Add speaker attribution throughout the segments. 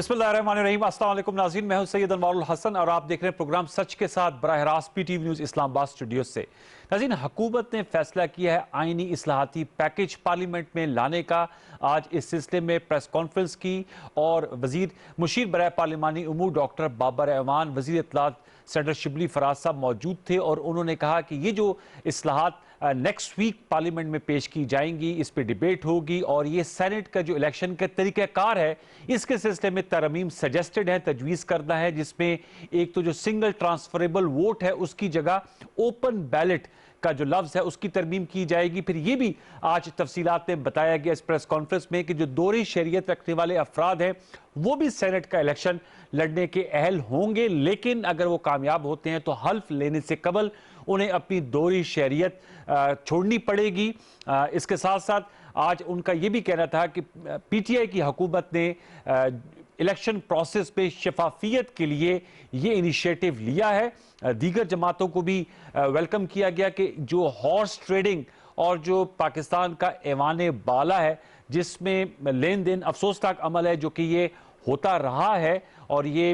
Speaker 1: बिस्मिल्लाहिर्रहमानिर्रहीम। अस्सलाम वालेकुम नाज़रीन, मैं हूं सैयद अनवारुल हसन और आप देख रहे हैं प्रोग्राम सच के साथ बराह रास्त पीटीवी न्यूज़ इस्लामाबाद स्टूडियो से। नाज़रीन, हुकूमत ने फैसला किया है आईनी इस्लाहाती पैकेज पार्लियामेंट में लाने का। आज इस सिलसिले में प्रेस कॉन्फ्रेंस की और वजीर मुशीर बराह पार्लिमानी उमूर डॉक्टर बाबर ऐवान, वजीर इत्तलात सेनेटर शिबली फराज साहब मौजूद थे और उन्होंने कहा कि ये जो इस्लाहात नेक्स्ट वीक पार्लियामेंट में पेश की जाएंगी, इस पर डिबेट होगी और ये सेनेट का जो इलेक्शन का तरीक़ाकार है इसके सिलसिले में तरमीम सजेस्टेड है, तजवीज़ करना है, जिसमें एक तो जो सिंगल ट्रांसफरेबल वोट है उसकी जगह ओपन बैलेट का जो लफ्ज़ है उसकी तरमीम की जाएगी। फिर ये भी आज तफसीलात में बताया गया इस प्रेस कॉन्फ्रेंस में कि जो दोहरी शरीयत रखने वाले अफराद हैं वो भी सेनेट का इलेक्शन लड़ने के अहल होंगे, लेकिन अगर वो कामयाब होते हैं तो हल्फ लेने से कबल उन्हें अपनी दोहरी शरीयत छोड़नी पड़ेगी। इसके साथ साथ आज उनका ये भी कहना था कि पीटीआई की हुकूमत ने इलेक्शन प्रोसेस पे शफाफियत के लिए ये इनिशिएटिव लिया है। दीगर जमातों को भी वेलकम किया गया कि जो हॉर्स ट्रेडिंग और जो पाकिस्तान का ऐवान बाला है जिसमें लेन देन अफसोसनाक अमल है जो कि ये होता रहा है और ये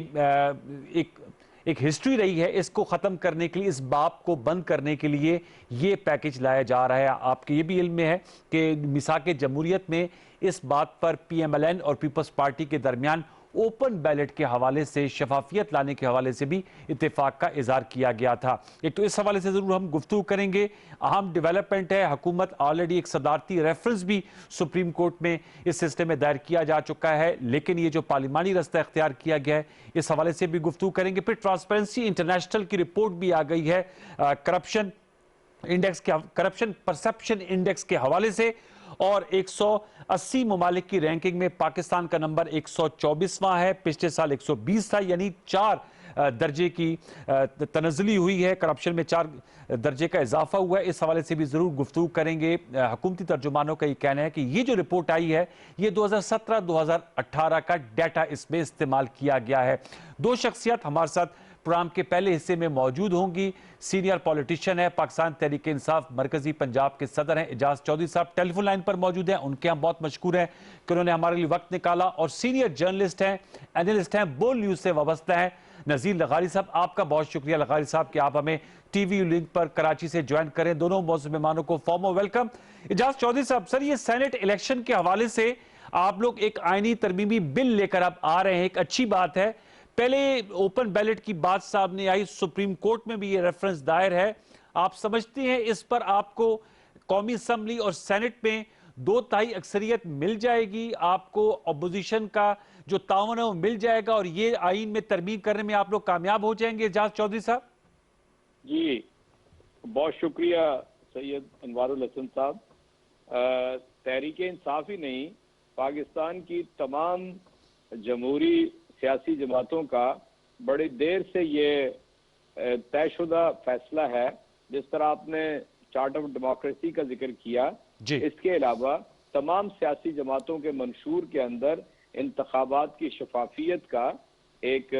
Speaker 1: एक हिस्ट्री रही है, इसको ख़त्म करने के लिए, इस बाप को बंद करने के लिए ये पैकेज लाया जा रहा है। आपके ये भी इल्म में है कि मिसाक जमहूरियत में इस बात पर पीएमएलएन और पीपल्स पार्टी के दरमियान ओपन बैलेट के हवाले से, शफाफियत लाने के हवाले से भी इत्तेफाक का इजहार किया गया था। एक तो इस हवाले से ज़रूर हम गुफ्तगू करेंगे। अहम डेवलपमेंट है, हुकूमत ऑलरेडी एक सदारती रेफरेंस भी सुप्रीम कोर्ट में इस सिलसिले में दायर किया जा चुका है, लेकिन ये जो पार्लिमानी रास्ता इख्तियार किया गया है इस हवाले से भी गुफ्तगू करेंगे। फिर ट्रांसपेरेंसी इंटरनेशनल की रिपोर्ट भी आ गई है करप्शन परसेप्शन इंडेक्स के हवाले से, और 180 ममालिक की रैंकिंग में पाकिस्तान का नंबर 124वां है। पिछले साल 120 था, यानी 4 दर्जे की तनज़्ज़ुली हुई है, करप्शन में 4 दर्जे का इजाफा हुआ है। इस हवाले से भी ज़रूर गुफ्तगू करेंगे। हुकूमती तर्जुमानों का ये कहना है कि ये जो रिपोर्ट आई है ये 2017-2018 का डाटा इसमें इस्तेमाल किया गया है। दो शख्सियत हमारे साथ प्रोग्राम के पहले हिस्से में मौजूद होंगी। सीनियर पॉलिटिशियन है, पाकिस्तान तहरीक इंसाफ मरकजी पंजाब के सदर हैं एजाज चौधरी साहब, टेलीफोन लाइन पर मौजूद हैं। उनके हम बहुत मशकूर हैं कि उन्होंने हमारे लिए वक्त निकाला। और सीनियर जर्नलिस्ट हैं, एनालिस्ट हैं, बोल न्यूज़ से वाबस्ता हैं, नज़ीर लगारी साहब। आपका बहुत शुक्रिया लगारी साहब कि आप हमें टीवी लिंक पर कराची से ज्वाइन करें। दोनों मौजूद मेहमानों को फॉर्मल वेलकम। एजाज चौधरी साहब, सर ये सेनेट इलेक्शन के हवाले से आप लोग एक आईनी तरमीमी बिल लेकर आप आ रहे हैं, एक अच्छी बात है। पहले ओपन बैलेट की बात सामने आई, सुप्रीम कोर्ट में भी ये रेफरेंस दायर है। आप समझते हैं इस पर आपको कौमी असम्बली और सेनेट में 2/3 अक्सरियत मिल जाएगी, आपको अपोजिशन का जो ताउन है वो मिल जाएगा और ये आइन में तरमीम करने में आप लोग कामयाब हो जाएंगे? एजाज चौधरी साहब
Speaker 2: जी, बहुत शुक्रिया सैयद अनवारुल हसन साहब। तहरीक इंसाफ ही नहीं, पाकिस्तान की तमाम जमहूरी सियासी जमातों का बड़ी देर से ये तयशुदा फैसला है। जिस तरह आपने चार्ट ऑफ डेमोक्रेसी का जिक्र किया, इसके अलावा तमाम सियासी जमातों के मंशूर के अंदर इंतखाबात की शफाफियत का एक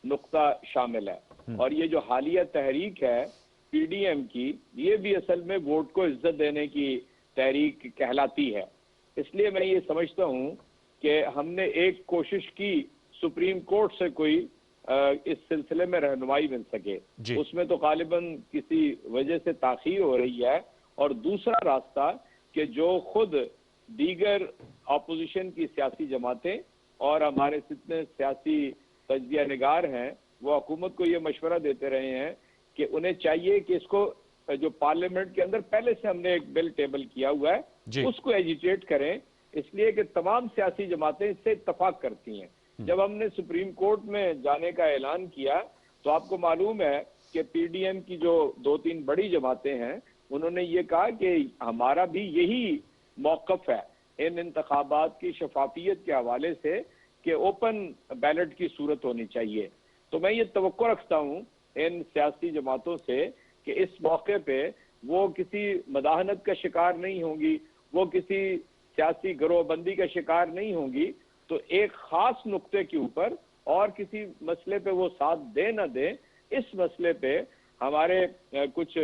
Speaker 2: नुक्ता शामिल है। और ये जो हालिया तहरीक है पीडीएम की, ये भी असल में वोट को इज्जत देने की तहरीक कहलाती है। इसलिए मैं ये समझता हूँ कि हमने एक कोशिश की सुप्रीम कोर्ट से कोई इस सिलसिले में रहनुमाई मिल सके, उसमें तो गालिबन किसी वजह से ताखीर हो रही है। और दूसरा रास्ता कि जो खुद दीगर अपोजिशन की सियासी जमातें और हमारे जितने सियासी तज्जिया निगार हैं वो हुकूमत को ये मशवरा देते रहे हैं कि उन्हें चाहिए कि इसको जो पार्लियामेंट के अंदर पहले से हमने एक बिल टेबल किया हुआ है उसको एजिटेट करें, इसलिए कि तमाम सियासी जमातें इससे इत्तफाक करती हैं। जब हमने सुप्रीम कोर्ट में जाने का ऐलान किया तो आपको मालूम है कि पीडीएम की जो 2-3 बड़ी जमातें हैं उन्होंने ये कहा कि हमारा भी यही मौक़िफ़ है इन इंतखाबात की शफाफियत के हवाले से कि ओपन बैलेट की सूरत होनी चाहिए। तो मैं ये तवक्को रखता हूँ इन सियासी जमातों से कि इस मौके पे वो किसी मदाहनत का शिकार नहीं होंगी, वो किसी सियासी गिरोहबंदी का शिकार नहीं होंगी। तो एक खास नुक्ते के ऊपर और किसी मसले पे वो साथ दे ना दे, इस मसले पे हमारे कुछ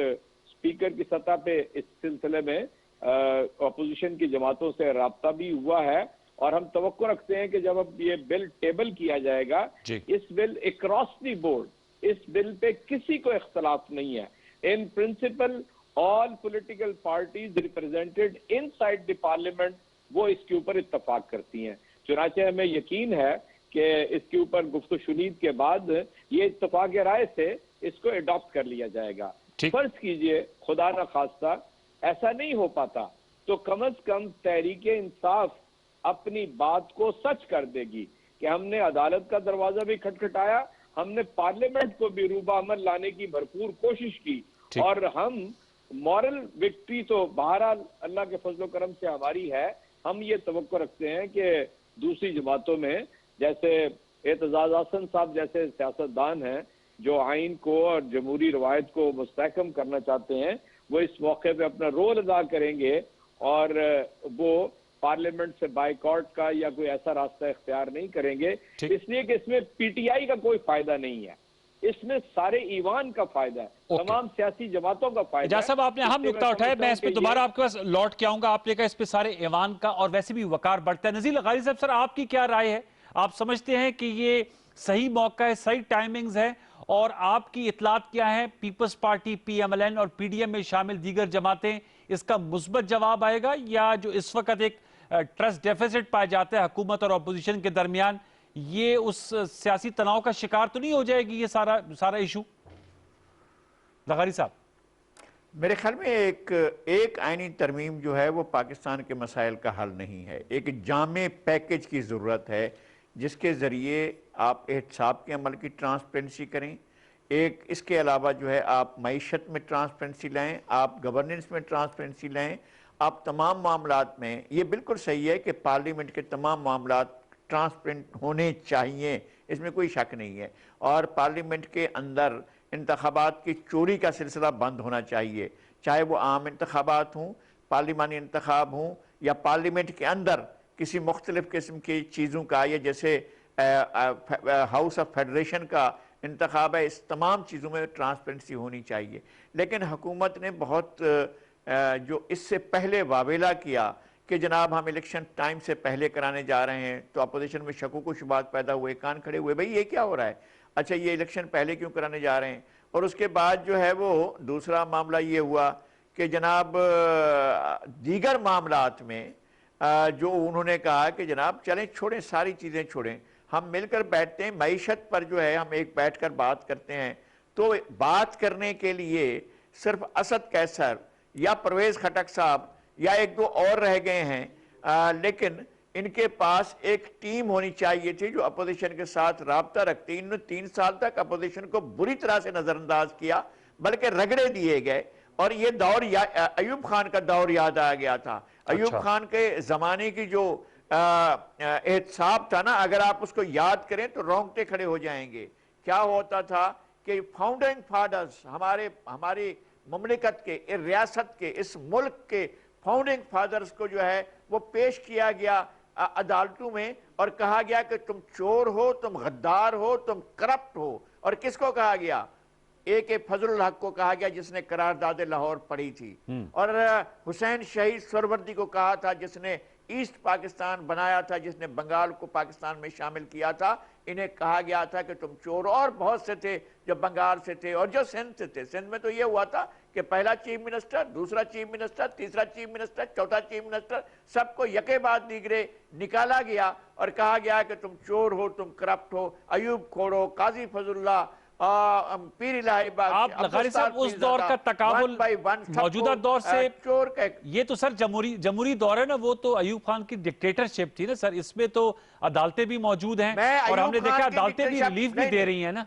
Speaker 2: स्पीकर की सतह पे इस सिलसिले में अपोजिशन की जमातों से राब्ता भी हुआ है اور ہم توقع رکھتے ہیں کہ جب اب یہ بل ٹیبل کیا جائے گا اس بل اکراس دی بورڈ اس بل پہ کسی کو اختلاف نہیں ہے in principle all political parties represented inside the parliament وہ اس کے اوپر اتفاق کرتی ہیں چنانچہ ہمیں یقین ہے کہ اس کے اوپر گفت و شنید کے بعد یہ اتفاق رائے سے اس کو اڈاپٹ کر لیا جائے گا فرض کیجئے خدا نہ خواستہ ایسا نہیں ہو پاتا تو کم از کم تحریک انصاف اپنی بات کو سچ کر دے گی کہ ہم نے عدالت کا دروازہ بھی کھٹکھٹایا ہم نے پارلیمنٹ کو بھی روبہ عمل لانے کی بھرپور کوشش کی اور ہم مورل وکٹری تو بہرحال اللہ کے فضل و کرم سے ہماری ہے ہم یہ توقع رکھتے ہیں کہ دوسری جماعتوں میں جیسے اعتزاز احسن صاحب جیسے سیاستدان ہیں جو آئین کو اور جمہوری روایت کو مستحکم کرنا چاہتے ہیں وہ اس موقع پہ اپنا رول ادا کریں گے اور وہ پارلیمنٹ سے بائیکاٹ کا یا کوئی ایسا راستہ اختیار نہیں کریں گے اس لیے کہ اس میں پی ٹی آئی کا کوئی فائدہ نہیں ہے اس میں سارے ایوان کا فائدہ ہے تمام سیاسی جماعتوں کا فائدہ ہے
Speaker 1: صاحب آپ نے اہم نکتہ اٹھایا میں اس پہ دوبارہ آپ کے پاس لوٹ کے آؤں گا آپ نے کہا اس پہ سارے ایوان کا اور ویسے بھی وقار بڑھتا ہے نذیر لغاری صاحب سر آپ کی کیا رائے ہے آپ سمجھتے ہیں کہ یہ صحیح موقع ہے صحیح ٹائمنگز ہے اور آپ کی اطلاعات کیا ہے Peoples Party P M L N اور پی ڈی ایم میں شامل دیگر جماعتیں اس کا مثبت جواب آئے گا یا جو اس وقت ایک ٹرسٹ ڈیفیسٹ پایا جاتا ہے حکومت اور اپوزیشن کے درمیان یہ اس سیاسی تناؤ کا شکار تو نہیں ہو جائے گی یہ سارا ایشو لغاری صاحب
Speaker 3: میرے خیال میں ایک آئینی ترمیم جو ہے وہ پاکستان کے مسائل کا حل نہیں ہے ایک جامع پیکج کی ضرورت ہے جس کے ذریعے آپ احتساب کے عمل کی ٹرانسپیرنسی کریں ایک اس کے علاوہ جو ہے آپ معیشت میں ٹرانسپیرنسی لائیں آپ گورننس میں ٹرانسپیرنسی لائیں آپ تمام معاملات میں یہ بالکل صحیح ہے کہ پارلیمنٹ کے تمام معاملات ٹرانسپیرنٹ ہونے چاہیے اس میں کوئی شک نہیں ہے اور پارلیمنٹ کے اندر انتخابات کی چوری کا سلسلہ بند ہونا چاہیے چاہے وہ عام انتخابات ہوں پارلیمانی انتخاب ہوں یا پارلیمنٹ کے اندر کسی مختلف قسم کی چیزوں کا یا جیسے ہاؤس آف فیڈریشن کا انتخاب ہے اس تمام چیزوں میں ٹرانسپیرنسی ہونی چاہیے لیکن حکومت نے بہت جو اس سے پہلے واویلا کیا کہ جناب ہم الیکشن ٹائم سے پہلے کرانے جا رہے ہیں تو اپوزیشن میں شکوک و شبہات پیدا ہوئے کان کھڑے ہوئے بھئی یہ کیا ہو رہا ہے اچھا یہ الیکشن پہلے کیوں کرانے جا رہے ہیں اور اس کے بعد جو ہے وہ دوسرا معاملہ یہ ہوا کہ جناب دیگر معاملات میں جو انہوں نے کہا کہ جناب چلیں چھوڑیں ساری چیزیں چھوڑیں ہم مل کر بیٹھتے ہیں معیشت پر جو ہے ہم ایک بیٹھ کر بات کرتے ہیں تو بات کرنے کے لیے صرف اسد قیصر یا پرویز خٹک صاحب یا ایک دو اور رہ گئے ہیں لیکن ان کے پاس ایک ٹیم ہونی چاہیے تھی جو اپوزیشن کے ساتھ رابطہ رکھتی انہوں نے 3 سال تک اپوزیشن کو بری طرح سے نظر انداز کیا بلکہ رگڑے دیے گئے اور یہ دور ایوب خان کا دور یاد آ گیا تھا ایوب خان کے زمانے کی جو احتساب تھا نا اگر آپ اس کو یاد کریں تو رونگٹے کھڑے ہو جائیں گے کیا ہوتا تھا کہ فاؤنڈنگ فادرز ہماری مملکت کے ریاست کے اس ملک کے فاؤنڈنگ فادرز کو جو ہے وہ پیش کیا گیا عدالتوں میں اور کہا گیا کہ تم چور ہو تم غدار ہو تم کرپٹ ہو اور کس کو کہا گیا ایک فضل الحق کو کہا گیا جس نے قرارداد لاہور پڑھی تھی اور حسین شہید سروردی کو کہا تھا جس نے ایسٹ پاکستان بنایا تھا جس نے بنگال کو پاکستان میں شامل کیا تھا انہیں کہا گیا تھا کہ تم چور اور بہت سے تھے جو بنگال سے تھے اور جو سندھ سے تھے سندھ میں تو یہ ہوا تھا کہ پہلا چیف منسٹر دوسرا چیف منسٹر تیسرا چیف منسٹر چوتھا چیف منسٹر سب کو یکے بعد دیگرے نکالا گیا اور کہا گیا کہ تم چور ہو تم کرپٹ ہو ایوب کھوڑو قاضی فضل اللہ پیر الہی باغ
Speaker 1: آپ لغاری صاحب اس دور کا تقابل موجودہ دور سے یہ تو سر جمہوری دور ہے نا وہ تو ایوب خان کی ڈکٹیٹرشپ تھی نا سر اس میں تو عدالتیں بھی موجود ہیں اور ہم نے دیکھا عدالتیں بھی ریلیف بھی دے رہی ہیں نا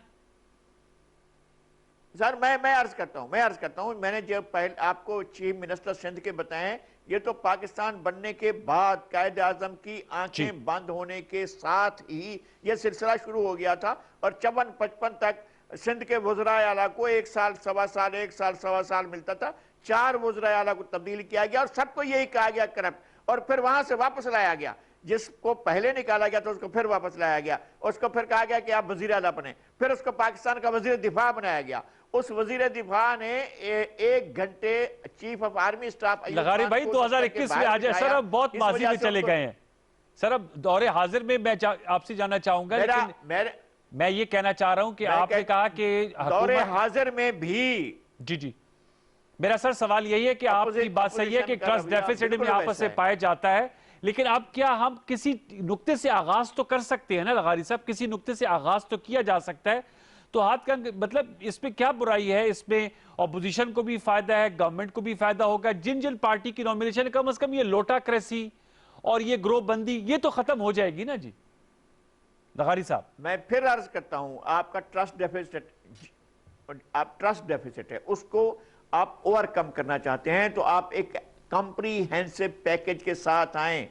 Speaker 3: سر میں عرض کرتا ہوں میں نے جب آپ کو چیف منسٹر سندھ کے بتائیں یہ تو پاکستان بننے کے بعد قائد اعظم کی آنکھیں بند ہونے کے ساتھ ہی یہ سلسلہ شروع ہو گیا تھا اور 54-55 تک سندھ کے وزراء اعلیٰ کو 1 سال سوا سال 1 سال سوا سال ملتا تھا 4 وزراء اعلیٰ کو تبدیل کیا گیا اور سب کو یہی کہا گیا کرپٹ اور پھر وہاں سے واپس لایا گیا جس کو پہلے نکالا گیا تو اس کو پھر واپس لایا گیا اس کو پھر کہا گیا کہ آپ وزیر اعلیٰ بنیں پھر اس کو پاکستان کا وزیر دفاع بنایا گیا اس وزیر دفاع نے 1 گھنٹے چیف آف آرمی سٹاف
Speaker 1: لغاری بھائی 2021 میں آج سر بہت ماضی میں چلے گئے ہیں سر اب دور حاضر میں میں آپ سے جاننا چاہوں گا، لیکن میں یہ کہنا چاہ رہا ہوں کہ آپ نے کہا کہ
Speaker 3: دور حاضر میں بھی
Speaker 1: جی میرا سر سوال یہی ہے کہ آپ کی بات صحیح ہے کہ ٹرسٹ ڈیفیسٹ میں آپس سے پایا جاتا ہے، لیکن اب کیا ہم کسی نقطے سے آغاز تو کر سکتے ہیں نا لغاری صاحب، کسی نقطے سے آغاز تو کیا جا سکتا ہے، تو ہاتھ کا مطلب اس میں کیا برائی ہے؟ اس میں اپوزیشن کو بھی فائدہ ہے، گورنمنٹ کو بھی فائدہ ہوگا، جن پارٹی کی نومینیشن کم از کم یہ لوٹا کریسی اور یہ گروپ بندی یہ تو ختم ہو جائے گی نا جی لغاری صاحب۔
Speaker 3: میں پھر عرض کرتا ہوں، آپ کا ٹرسٹ ڈیفیسٹ ہے، اس کو آپ اوور کم کرنا چاہتے ہیں تو آپ ایک کمپریہنسو پیکج کے ساتھ آئیں۔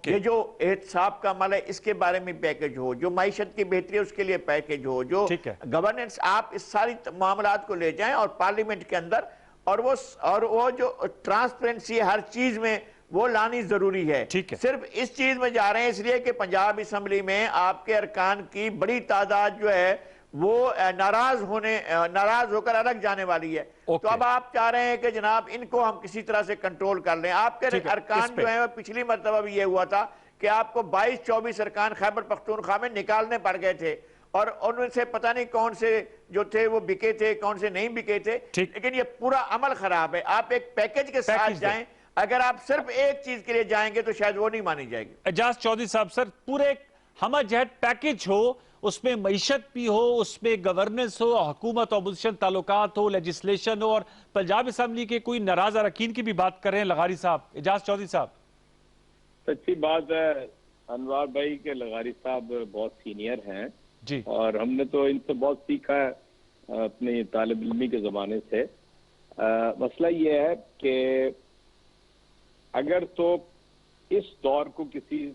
Speaker 3: یہ جو احتساب کا عمل ہے اس کے بارے میں پیکج ہو، جو معیشت کی بہتری ہے اس کے لیے پیکج ہو، جو گورننس، آپ اس ساری معاملات کو لے جائیں اور پارلیمنٹ کے اندر، اور وہ جو ٹرانسپیرنسی ہر چیز میں وہ لانی ضروری ہے۔ صرف اس چیز میں جا رہے ہیں اس لیے کہ پنجاب اسمبلی میں آپ کے ارکان کی بڑی تعداد جو ہے وہ ناراض ہو کر الگ جانے والی ہے، تو اب آپ چاہ رہے ہیں کہ جناب ان کو ہم کسی طرح سے کنٹرول کر لیں۔ آپ کے ارکان جو ہیں پچھلی مرتبہ بھی یہ ہوا تھا کہ آپ کو 22-24 ارکان خیبر پختونخوا میں نکالنے پڑ گئے تھے، اور ان میں سے پتہ نہیں کون سے جو تھے وہ بکے تھے، کون سے نہیں بکے تھے، لیکن یہ پورا عمل خراب ہے۔ آپ ایک پیکج کے ساتھ جائیں، اگر آپ صرف ایک چیز کے لیے جائیں گے تو شاید وہ نہیں مانی جائے گی۔
Speaker 1: اعجاز چودھری صاحب، سر پورے ہمہ جہت پیکج ہو، اس میں معیشت بھی ہو، اس میں گورننس ہو، حکومت اپوزیشن تعلقات ہو، لیجسلیشن ہو، اور پنجاب اسمبلی کے کوئی ناراض اراکین کی بھی بات کر رہے ہیں لغاری صاحب۔ اعجاز چودھری صاحب،
Speaker 2: سچی بات ہے انوار بھائی کہ لغاری صاحب بہت سینئر ہیں
Speaker 1: جی،
Speaker 2: اور ہم نے تو ان سے بہت سیکھا ہے اپنی طالب علمی کے زمانے سے۔ مسئلہ یہ ہے کہ اگر تو اس دور کو کسی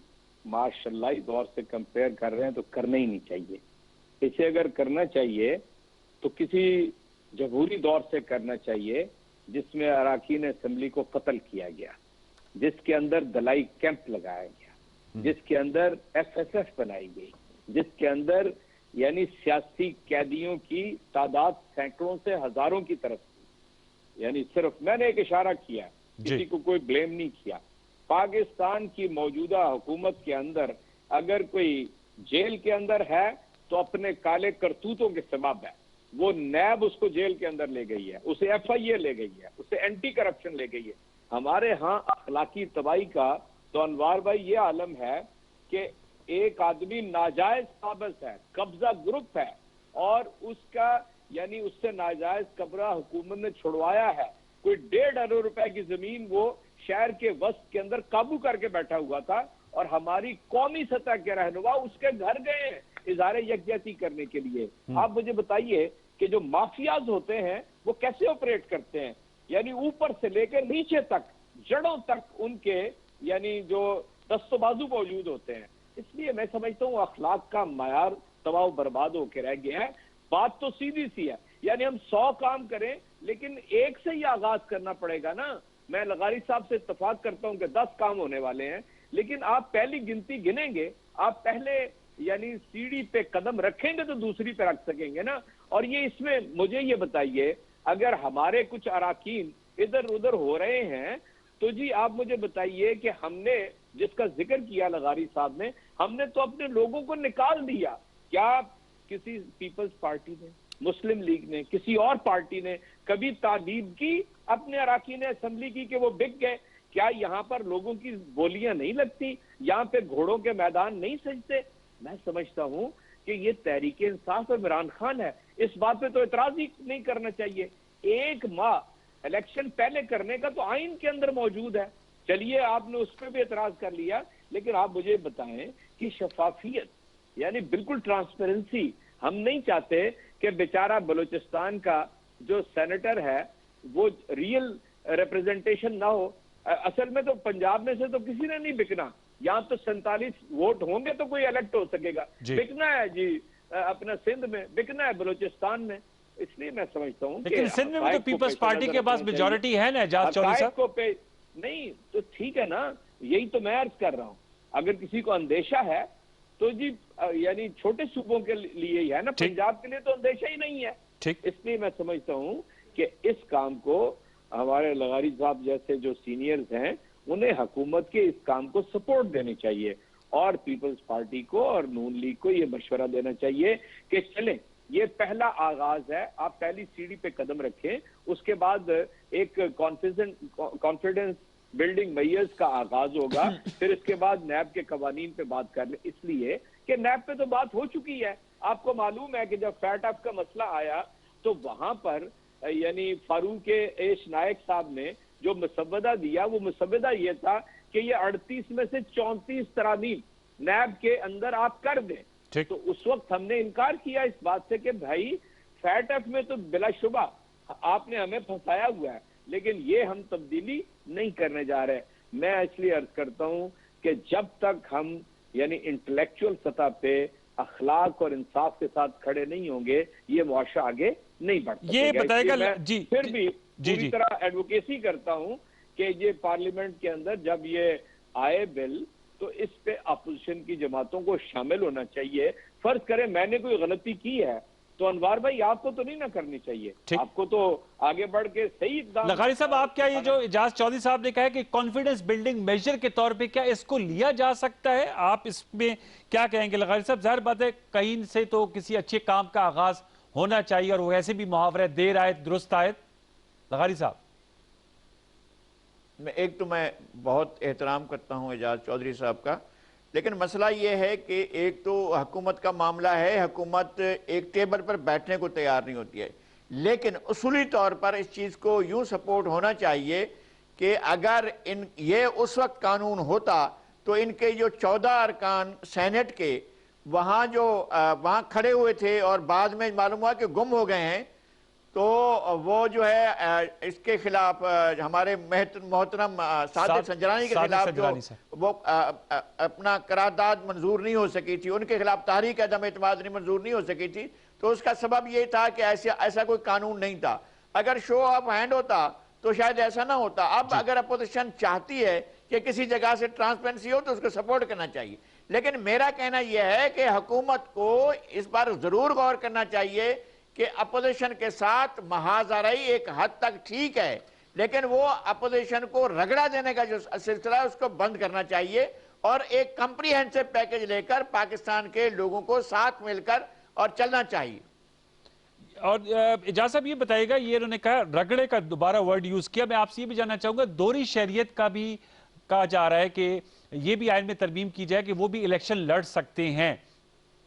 Speaker 2: ماشاءاللہ دور سے کمپیئر کر رہے ہیں تو کرنا ہی نہیں چاہیے۔ اسے اگر کرنا چاہیے تو کسی جمہوری دور سے کرنا چاہیے جس میں اراکین اسمبلی کو قتل کیا گیا، جس کے اندر دلائی کیمپ لگایا گیا، جس کے اندر ایف ایس ایف بنائی گئی، جس کے اندر یعنی سیاسی قیدیوں کی تعداد سینکڑوں سے ہزاروں کی طرف تھی۔ یعنی صرف میں نے ایک اشارہ کیا، کسی کو کوئی بلیم نہیں کیا۔ پاکستان کی موجودہ حکومت کے اندر اگر کوئی جیل کے اندر ہے تو اپنے کالے کرتوتوں کے سبب ہے۔ وہ نیب اس کو جیل کے اندر لے گئی ہے، اسے ایف آئی اے لے گئی ہے، اسے اینٹی کرپشن لے گئی ہے۔ ہمارے ہاں اخلاقی تباہی کا تو انوار بھائی یہ عالم ہے کہ ایک آدمی ناجائز قابض ہے، قبضہ گروپ ہے، اور اس کا یعنی اس سے ناجائز قبضہ حکومت نے چھڑوایا ہے۔ کوئی 1.5 ارب روپے کی زمین وہ شہر کے وسط کے اندر قابو کر کے بیٹھا ہوا تھا، اور ہماری قومی سطح کے رہنما اس کے گھر گئے ہیں اظہار یکجہتی کرنے کے لیے۔ آپ مجھے بتائیے کہ جو مافیاز ہوتے ہیں وہ کیسے آپریٹ کرتے ہیں، یعنی اوپر سے لے کر نیچے تک، جڑوں تک ان کے یعنی جو دست و بازو موجود ہوتے ہیں۔ اس لیے میں سمجھتا ہوں اخلاق کا معیار تباہ و برباد ہو کے رہ گیا ہے۔ بات تو سیدھی سی ہے، یعنی ہم 100 کام کریں لیکن ایک سے ہی آغاز کرنا پڑے گا نا۔ میں لغاری صاحب سے اتفاق کرتا ہوں کہ 10 کام ہونے والے ہیں، لیکن آپ پہلی گنتی گنیں گے، آپ پہلے یعنی سیڑھی پہ قدم رکھیں گے تو دوسری پہ رکھ سکیں گے نا۔ اور یہ اس میں مجھے یہ بتائیے، اگر ہمارے کچھ اراکین ادھر ادھر ہو رہے ہیں تو جی آپ مجھے بتائیے کہ ہم نے جس کا ذکر کیا لغاری صاحب نے، ہم نے تو اپنے لوگوں کو نکال دیا۔ کیا کسی پیپلز پارٹی نے، مسلم لیگ نے، کسی اور پارٹی نے کبھی تعدید کی اپنے اراکین اسمبلی کی کہ وہ بک گئے؟ کیا یہاں پر لوگوں کی بولیاں نہیں لگتی؟ یہاں پہ گھوڑوں کے میدان نہیں سجتے؟ میں سمجھتا ہوں کہ یہ تحریک انصاف عمران خان ہے، اس بات پہ تو اعتراض ہی نہیں کرنا چاہیے۔ 1 ماہ الیکشن پہلے کرنے کا تو آئین کے اندر موجود ہے، چلیے آپ نے اس پہ بھی اعتراض کر لیا، لیکن آپ مجھے بتائیں کہ شفافیت یعنی بالکل ٹرانسپیرنسی ہم نہیں چاہتے کہ بیچارہ بلوچستان کا جو سینیٹر ہے وہ ریئل ریپریزنٹیشن نہ ہو۔ اصل میں تو پنجاب میں سے تو کسی نے نہیں بکنا، یہاں تو 47 ووٹ ہوں گے تو کوئی الیکٹ ہو سکے گا۔ بکنا ہے جی اپنا سندھ میں، بکنا ہے بلوچستان میں۔ اس لیے میں سمجھتا ہوں
Speaker 1: لیکن سندھ میں تو پیپلز پارٹی کے پاس میجورٹی ہے نا اعجاز چودھری صاحب۔
Speaker 2: نہیں تو ٹھیک ہے نا، یہی تو میں عرض کر رہا ہوں۔ اگر کسی کو اندیشہ ہے تو جی یعنی چھوٹے صوبوں کے لیے ہی ہے نا، پنجاب کے لیے تو اندیشہ ہی نہیں ہے۔ اس لیے میں سمجھتا ہوں کہ اس کام کو ہمارے لغاری صاحب جیسے جو سینئرز ہیں انہیں حکومت کے اس کام کو سپورٹ دینی چاہیے، اور پیپلز پارٹی کو اور نون لیگ کو یہ مشورہ دینا چاہیے کہ چلیں یہ پہلا آغاز ہے, آپ پہلی سیڑھی پہ قدم رکھیں, اس کے بعد ایک کانفیڈنس بلڈنگ میئرز کا آغاز ہوگا, پھر اس کے بعد نیب کے قوانین پہ بات کر لیں, اس لیے کہ نیب پہ تو بات ہو چکی ہے. آپ کو معلوم ہے کہ جب فیٹ ایف کا مسئلہ آیا تو وہاں پر یعنی فاروق ایش نائک صاحب نے جو مسودہ دیا وہ مسودہ یہ تھا کہ یہ 38 میں سے 34 ترامیم نیب کے اندر آپ کر دیں. تو اس وقت ہم نے انکار کیا اس بات سے کہ بھائی فیٹ ایف میں تو بلا شبہ آپ نے ہمیں پھنسایا ہوا ہے, لیکن یہ ہم تبدیلی نہیں کرنے جا رہے. میں اس لیے عرض کرتا ہوں کہ جب تک ہم یعنی انٹلیکچوئل سطح پہ اخلاق اور انصاف کے ساتھ کھڑے نہیں ہوں گے یہ معاشرہ آگے نہیں بڑھ سکے
Speaker 1: یہ
Speaker 2: گا.
Speaker 1: بتائے گا
Speaker 2: میں پھر بھی پوری طرح ایڈوکیسی کرتا ہوں کہ یہ پارلیمنٹ کے اندر جب یہ آئے بل تو اس پہ اپوزیشن کی جماعتوں کو شامل ہونا چاہیے. فرض کریں میں نے کوئی غلطی کی ہے تو انوار بھائی آپ کو تو نہیں نہ کرنی چاہیے, آپ کو تو آگے بڑھ کے صحیح اقدام.
Speaker 1: لغاری صاحب آپ کیا یہ جو اعجاز چودھری صاحب نے کہا ہے کہ کانفیڈنس بلڈنگ میجر کے طور پہ کیا اس کو لیا جا سکتا ہے, آپ اس میں کیا کہیں گے؟ لغاری صاحب ظاہر بات ہے کہیں سے تو کسی اچھے کام کا آغاز ہونا چاہیے اور وہ ایسے بھی محاورہ دیر آیت درست آیت. لغاری صاحب
Speaker 3: ایک تو میں بہت احترام کرتا ہوں اعجاز چودھری صاحب کا, لیکن مسئلہ یہ ہے کہ ایک تو حکومت کا معاملہ ہے, حکومت ایک ٹیبل پر بیٹھنے کو تیار نہیں ہوتی ہے, لیکن اصولی طور پر اس چیز کو یوں سپورٹ ہونا چاہیے کہ اگر یہ اس وقت قانون ہوتا تو ان کے جو 14 ارکان سینٹ کے وہاں کھڑے ہوئے تھے اور بعد میں معلوم ہوا کہ گم ہو گئے ہیں, تو وہ جو ہے اس کے خلاف ہمارے محترم صادق سنجرانی کے خلاف جو وہ اپنا قرارداد منظور نہیں ہو سکی تھی, ان کے خلاف تحریک عدم اعتماد منظور نہیں ہو سکی تھی, تو اس کا سبب یہ تھا کہ ایسا کوئی قانون نہیں تھا. اگر شو آف ہینڈ ہوتا تو شاید ایسا نہ ہوتا. اب اگر اپوزیشن چاہتی ہے کہ کسی جگہ سے ٹرانسپیرنسی ہو تو اس کو سپورٹ کرنا چاہیے, لیکن میرا کہنا یہ ہے کہ حکومت کو اس پر ضرور غور کرنا چاہیے کہ اپوزیشن کے ساتھ محاذرائی ایک حد تک ٹھیک ہے, لیکن وہ اپوزیشن کو رگڑا دینے کا جو سلسلہ ہے اس کو بند کرنا چاہیے اور ایک کمپریہنسو پیکج لے کر پاکستان کے لوگوں کو ساتھ مل کر اور چلنا چاہیے.
Speaker 1: اور اعجاز صاحب یہ بتائے گا, یہ انہوں نے کہا رگڑے کا دوبارہ ورڈ یوز کیا, میں آپ سے یہ بھی جاننا چاہوں گا دوہری شہریت کا بھی کہا جا رہا ہے کہ یہ بھی آئین میں ترمیم کی جائے کہ وہ بھی الیکشن لڑ سکتے ہیں.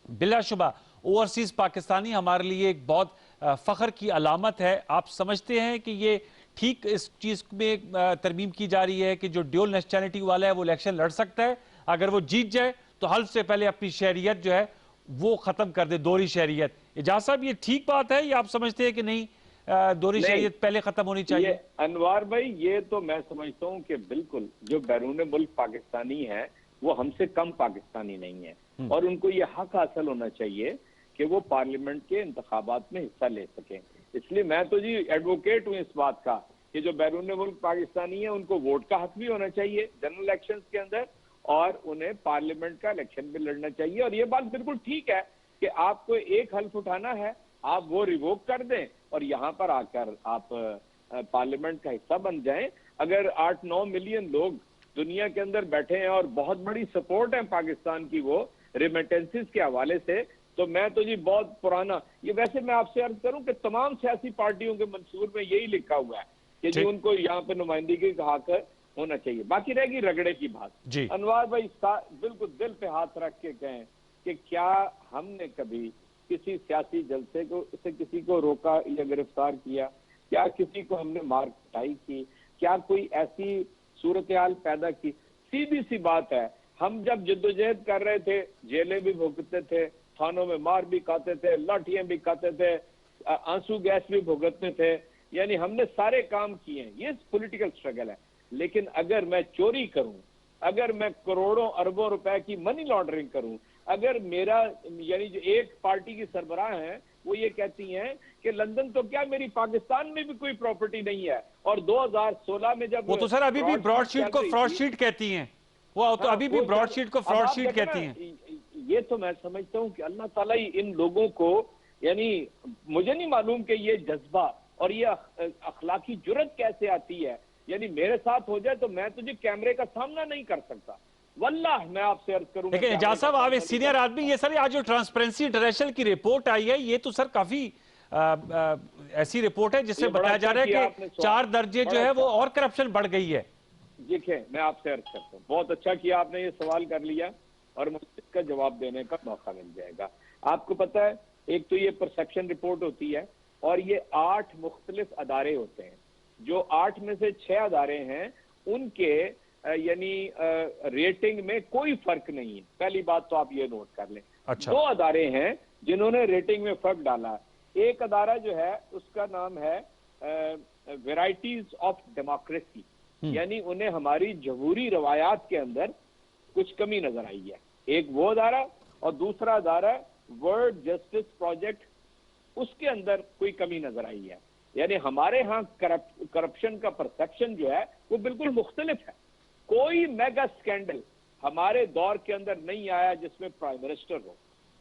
Speaker 1: بلا شبہ اوورسیز پاکستانی ہمارے لیے ایک بہت فخر کی علامت ہے. آپ سمجھتے ہیں کہ یہ ٹھیک اس چیز میں ترمیم کی جا رہی ہے کہ جو ڈیول نیشنلٹی والا ہے وہ الیکشن لڑ سکتا ہے, اگر وہ جیت جائے تو حلف سے پہلے اپنی شہریت جو ہے وہ ختم کر دے, دوہری شہریت. اعجاز صاحب یہ ٹھیک بات ہے یا آپ سمجھتے ہیں کہ نہیں دوہری شہریت پہلے ختم ہونی چاہیے؟
Speaker 2: انوار بھائی یہ تو میں سمجھتا ہوں کہ بالکل جو بیرون ملک پاکستانی ہے وہ ہم سے کم پاکستانی نہیں ہے, اور ان کو یہ حق حاصل ہونا چاہیے کہ وہ پارلیمنٹ کے انتخابات میں حصہ لے سکیں. اس لیے میں تو جی ایڈوکیٹ ہوں اس بات کا کہ جو بیرون ملک پاکستانی ہیں ان کو ووٹ کا حق بھی ہونا چاہیے جنرل الیکشنز کے اندر, اور انہیں پارلیمنٹ کا الیکشن بھی لڑنا چاہیے. اور یہ بات بالکل ٹھیک ہے کہ آپ کو ایک حلف اٹھانا ہے, آپ وہ ریووک کر دیں اور یہاں پر آ کر آپ پارلیمنٹ کا حصہ بن جائیں. اگر 8-9 ملین لوگ دنیا کے اندر بیٹھے ہیں اور بہت بڑی سپورٹ ہے پاکستان کی وہ ریمیٹنسز کے حوالے سے, تو میں تو جی بہت پرانا یہ ویسے میں آپ سے عرض کروں کہ تمام سیاسی پارٹیوں کے منشور میں یہی لکھا ہوا ہے کہ جی ان کو یہاں پہ نمائندگی کا حق ہونا چاہیے. باقی رہ گی رگڑے کی بات. انوار بھائی بالکل دل پہ ہاتھ رکھ کے کہیں کہ کیا ہم نے کبھی کسی سیاسی جلسے سے کسی کو روکا یا گرفتار کیا؟ کیا کسی کو ہم نے مار کٹائی کی؟ کیا کوئی ایسی صورتحال پیدا کی؟ سیدھی سی بات ہے, ہم جب جدوجہد کر رہے تھے جیلیں بھی بھگتتے تھے, تھانوں میں مار بھی کھاتے تھے, لاٹھیاں بھی کھاتے تھے, آنسو گیس بھی بھگتتے تھے, یعنی ہم نے سارے کام کیے ہیں. یہ پولیٹیکل سٹرگل ہے. لیکن اگر میں چوری کروں, اگر میں کروڑوں اربوں روپے کی منی لانڈرنگ کروں, اگر میرا یعنی جو ایک پارٹی کی سربراہ ہیں وہ یہ کہتی ہیں کہ لندن تو کیا میری پاکستان میں بھی کوئی پراپرٹی نہیں ہے, اور 2016 میں جب
Speaker 1: وہ تو سر ابھی بھی براڈ شیٹ کو فراڈ شیٹ کہتی ہیں, وہ تو ابھی بھی براڈ شیٹ کو فراڈ شیٹ کہتی ہیں.
Speaker 2: یہ تو میں سمجھتا ہوں کہ اللہ تعالیٰ ہی ان لوگوں کو, یعنی مجھے نہیں معلوم کہ یہ جذبہ اور یہ اخلاقی جرت کیسے آتی ہے. یعنی میرے ساتھ ہو جائے تو میں تجھے کیمرے کا سامنا نہیں کر سکتا, वल्लाह मैं आपसे अर्ज करूं,
Speaker 1: लेकिन एजाज साहब आप एक सीनियर आदमी, ये सर आज जो ट्रांसपेरेंसी इंटरनेशनल की रिपोर्ट आई है, ये तो सर काफी ऐसी रिपोर्ट है जिससे बताया जा रहा है कि 4 दर्जे जो है वो और करप्शन बढ़ गई है।
Speaker 2: देखिए मैं आपसे अर्ज करता हूँ, बहुत अच्छा किया आपने ये सवाल कर लिया और मुझे इसका जवाब देने का मौका मिल जाएगा। आपको पता है, एक तो ये परसेप्शन रिपोर्ट होती है और ये 8 मुख्तलिफ अदारे होते हैं, जो 8 में से 6 अदारे हैं उनके यानी रेटिंग में कोई फर्क नहीं है। पहली बात तो आप ये नोट कर लें।
Speaker 1: अच्छा।
Speaker 2: 2 अदारे हैं जिन्होंने रेटिंग में फर्क डाला है। एक अदारा जो है उसका नाम है वेराइटीज ऑफ डेमोक्रेसी, यानी उन्हें हमारी जमहूरी रवायात के अंदर कुछ कमी नजर आई है, एक वो अदारा। और दूसरा अदारा वर्ल्ड जस्टिस प्रोजेक्ट, उसके अंदर कोई कमी नजर आई है। यानी हमारे यहाँ करप्शन का परसेप्शन जो है वो बिल्कुल मुख्तलिफ है। कोई मेगा स्कैंडल हमारे दौर के अंदर नहीं आया जिसमें प्राइम मिनिस्टर हो,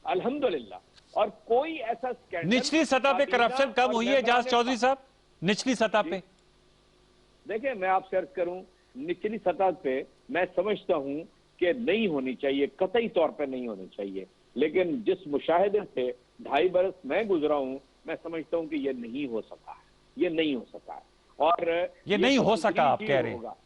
Speaker 2: अल्हम्दुलिल्लाह। और कोई ऐसा स्कैंडल,
Speaker 1: निचली सतह पे करप्शन कम हुई है एजाज चौधरी साहब, निचली सतह पे?
Speaker 2: देखिए मैं आपसे अर्ज करूं, निचली सतह पे मैं समझता हूं कि नहीं होनी चाहिए, कतई तौर पे नहीं होनी चाहिए। लेकिन जिस मुशाहिदे से 2.5 बरस मैं गुजरा हूं, मैं समझता हूं कि ये नहीं हो सका है, ये नहीं हो सका है। और
Speaker 1: ये नहीं हो सका आप कह रहे हैं?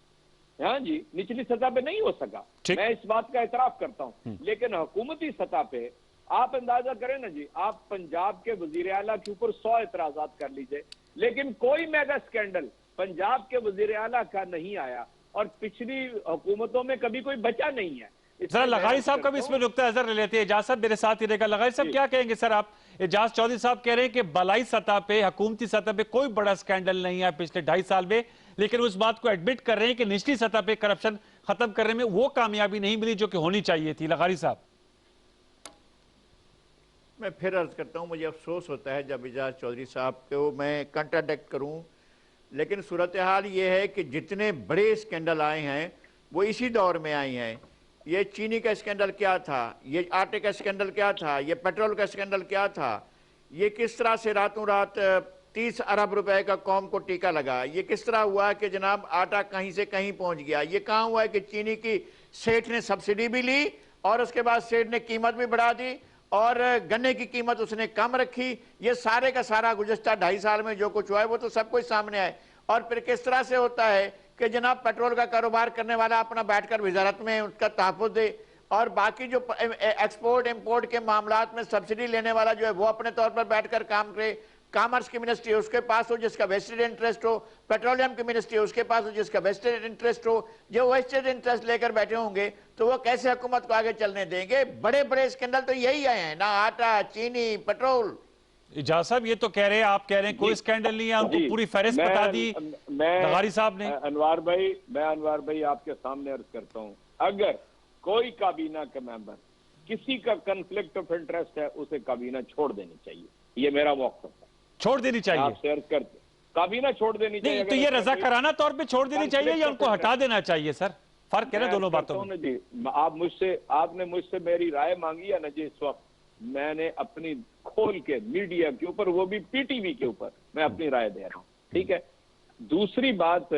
Speaker 2: हाँ जी, निचली सतह पे नहीं हो सका, मैं इस बात का एतराफ करता हूं। लेकिन हुकूमती सतह पे आप अंदाजा करें ना जी, आप पंजाब के वजीर आला के ऊपर 100 एतराजात कर लीजिए, लेकिन कोई मेगा स्कैंडल पंजाब के वजीर आला का नहीं आया और पिछली हुकूमतों में कभी कोई बचा नहीं है।
Speaker 1: जरा लगारी साहब का भी इसमें नुक्ता नजर ले लेते हैं। एजाज साहब मेरे साथ ही रहेगा। लगारी साहब क्या कहेंगे सर आप? एजाज चौधरी साहब कह रहे हैं कि बलाई सतह पे, हुकूमती सतह पे कोई बड़ा स्कैंडल नहीं है पिछले 2.5 साल में, लेकिन उस बात को एडमिट कर रहे हैं कि निचली सतह पे करप्शन खत्म करने में वो कामयाबी नहीं मिली जो कि होनी चाहिए थी। लगारी साहब
Speaker 3: मैं फिर अर्ज करता हूँ, मुझे अफसोस होता है जब एजाज चौधरी साहब को मैं कंट्राडिक्ट करूँ, लेकिन सूरत हाल ये है कि जितने बड़े स्कैंडल आए हैं वो इसी दौर में आए हैं। ये चीनी का स्कैंडल क्या था, ये आटे का स्कैंडल क्या था, ये पेट्रोल का स्कैंडल क्या था, ये किस तरह से रातों रात 30 अरब रुपए का कौम को टीका लगा, ये किस तरह हुआ कि जनाब आटा कहीं से कहीं पहुंच गया। ये कहाँ हुआ है कि चीनी की सेठ ने सब्सिडी भी ली और उसके बाद सेठ ने कीमत भी बढ़ा दी और गन्ने की कीमत उसने कम रखी। ये सारे का सारा गुज़श्ता 2.5 साल में जो कुछ हुआ है वो तो सब कुछ सामने आए। और फिर किस तरह से होता है कि जनाब पेट्रोल का कारोबार करने वाला अपना बैठकर वजारत में उसका तहफ़्फ़ुज़ दे और बाकी जो एक्सपोर्ट इम्पोर्ट के मामलात में सब्सिडी लेने वाला जो है वो अपने तौर पर बैठकर काम करे। कॉमर्स की मिनिस्ट्री उसके पास हो जिसका वेस्टेड इंटरेस्ट हो, पेट्रोलियम की मिनिस्ट्री उसके पास हो जिसका वेस्टेड इंटरेस्ट हो। जो वेस्टेड इंटरेस्ट लेकर बैठे होंगे तो वो कैसे हुकूमत को आगे चलने देंगे? बड़े बड़े स्कैंडल तो यही आए हैं ना, आटा, चीनी, पेट्रोल।
Speaker 1: एजाज साहब ये तो कह रहे हैं, आप कह रहे हैं कोई स्कैंडल नहीं है, उनको पूरी फहरिस्त बता दी लगारी साहब ने।
Speaker 2: अनवार भाई आपके सामने अर्ज करता हूं, अगर कोई काबीना का मेंबर किसी का कन्फ्लिक्ट ऑफ इंटरेस्ट है उसे काबीना छोड़ देनी चाहिए, ये मेरा मौक़िफ़ है।
Speaker 1: छोड़ देनी चाहिए?
Speaker 2: आपसे अर्ज करते काबीना छोड़ देनी चाहिए।
Speaker 1: तो ये रज़ाकाराना तौर पे छोड़ देनी चाहिए या उनको हटा देना चाहिए? सर फर्क है ना दोनों बातों में।
Speaker 2: जी आपने मुझसे मेरी राय मांगी है ना जी, इस वक्त मैंने अपनी खोल के मीडिया के ऊपर, वो भी पीटीवी के ऊपर, मैं अपनी राय दे रहा हूं, ठीक है। दूसरी बात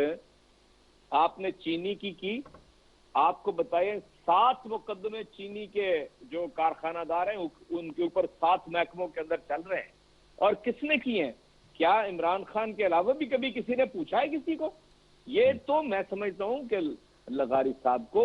Speaker 2: आपने चीनी की आपको बताए 7 मुकदमे चीनी के जो कारखानादार हैं उनके ऊपर 7 महकमों के अंदर चल रहे हैं। और किसने किए हैं? क्या इमरान खान के अलावा भी कभी किसी ने पूछा है किसी को? ये तो मैं समझता हूं कि लगारी साहब को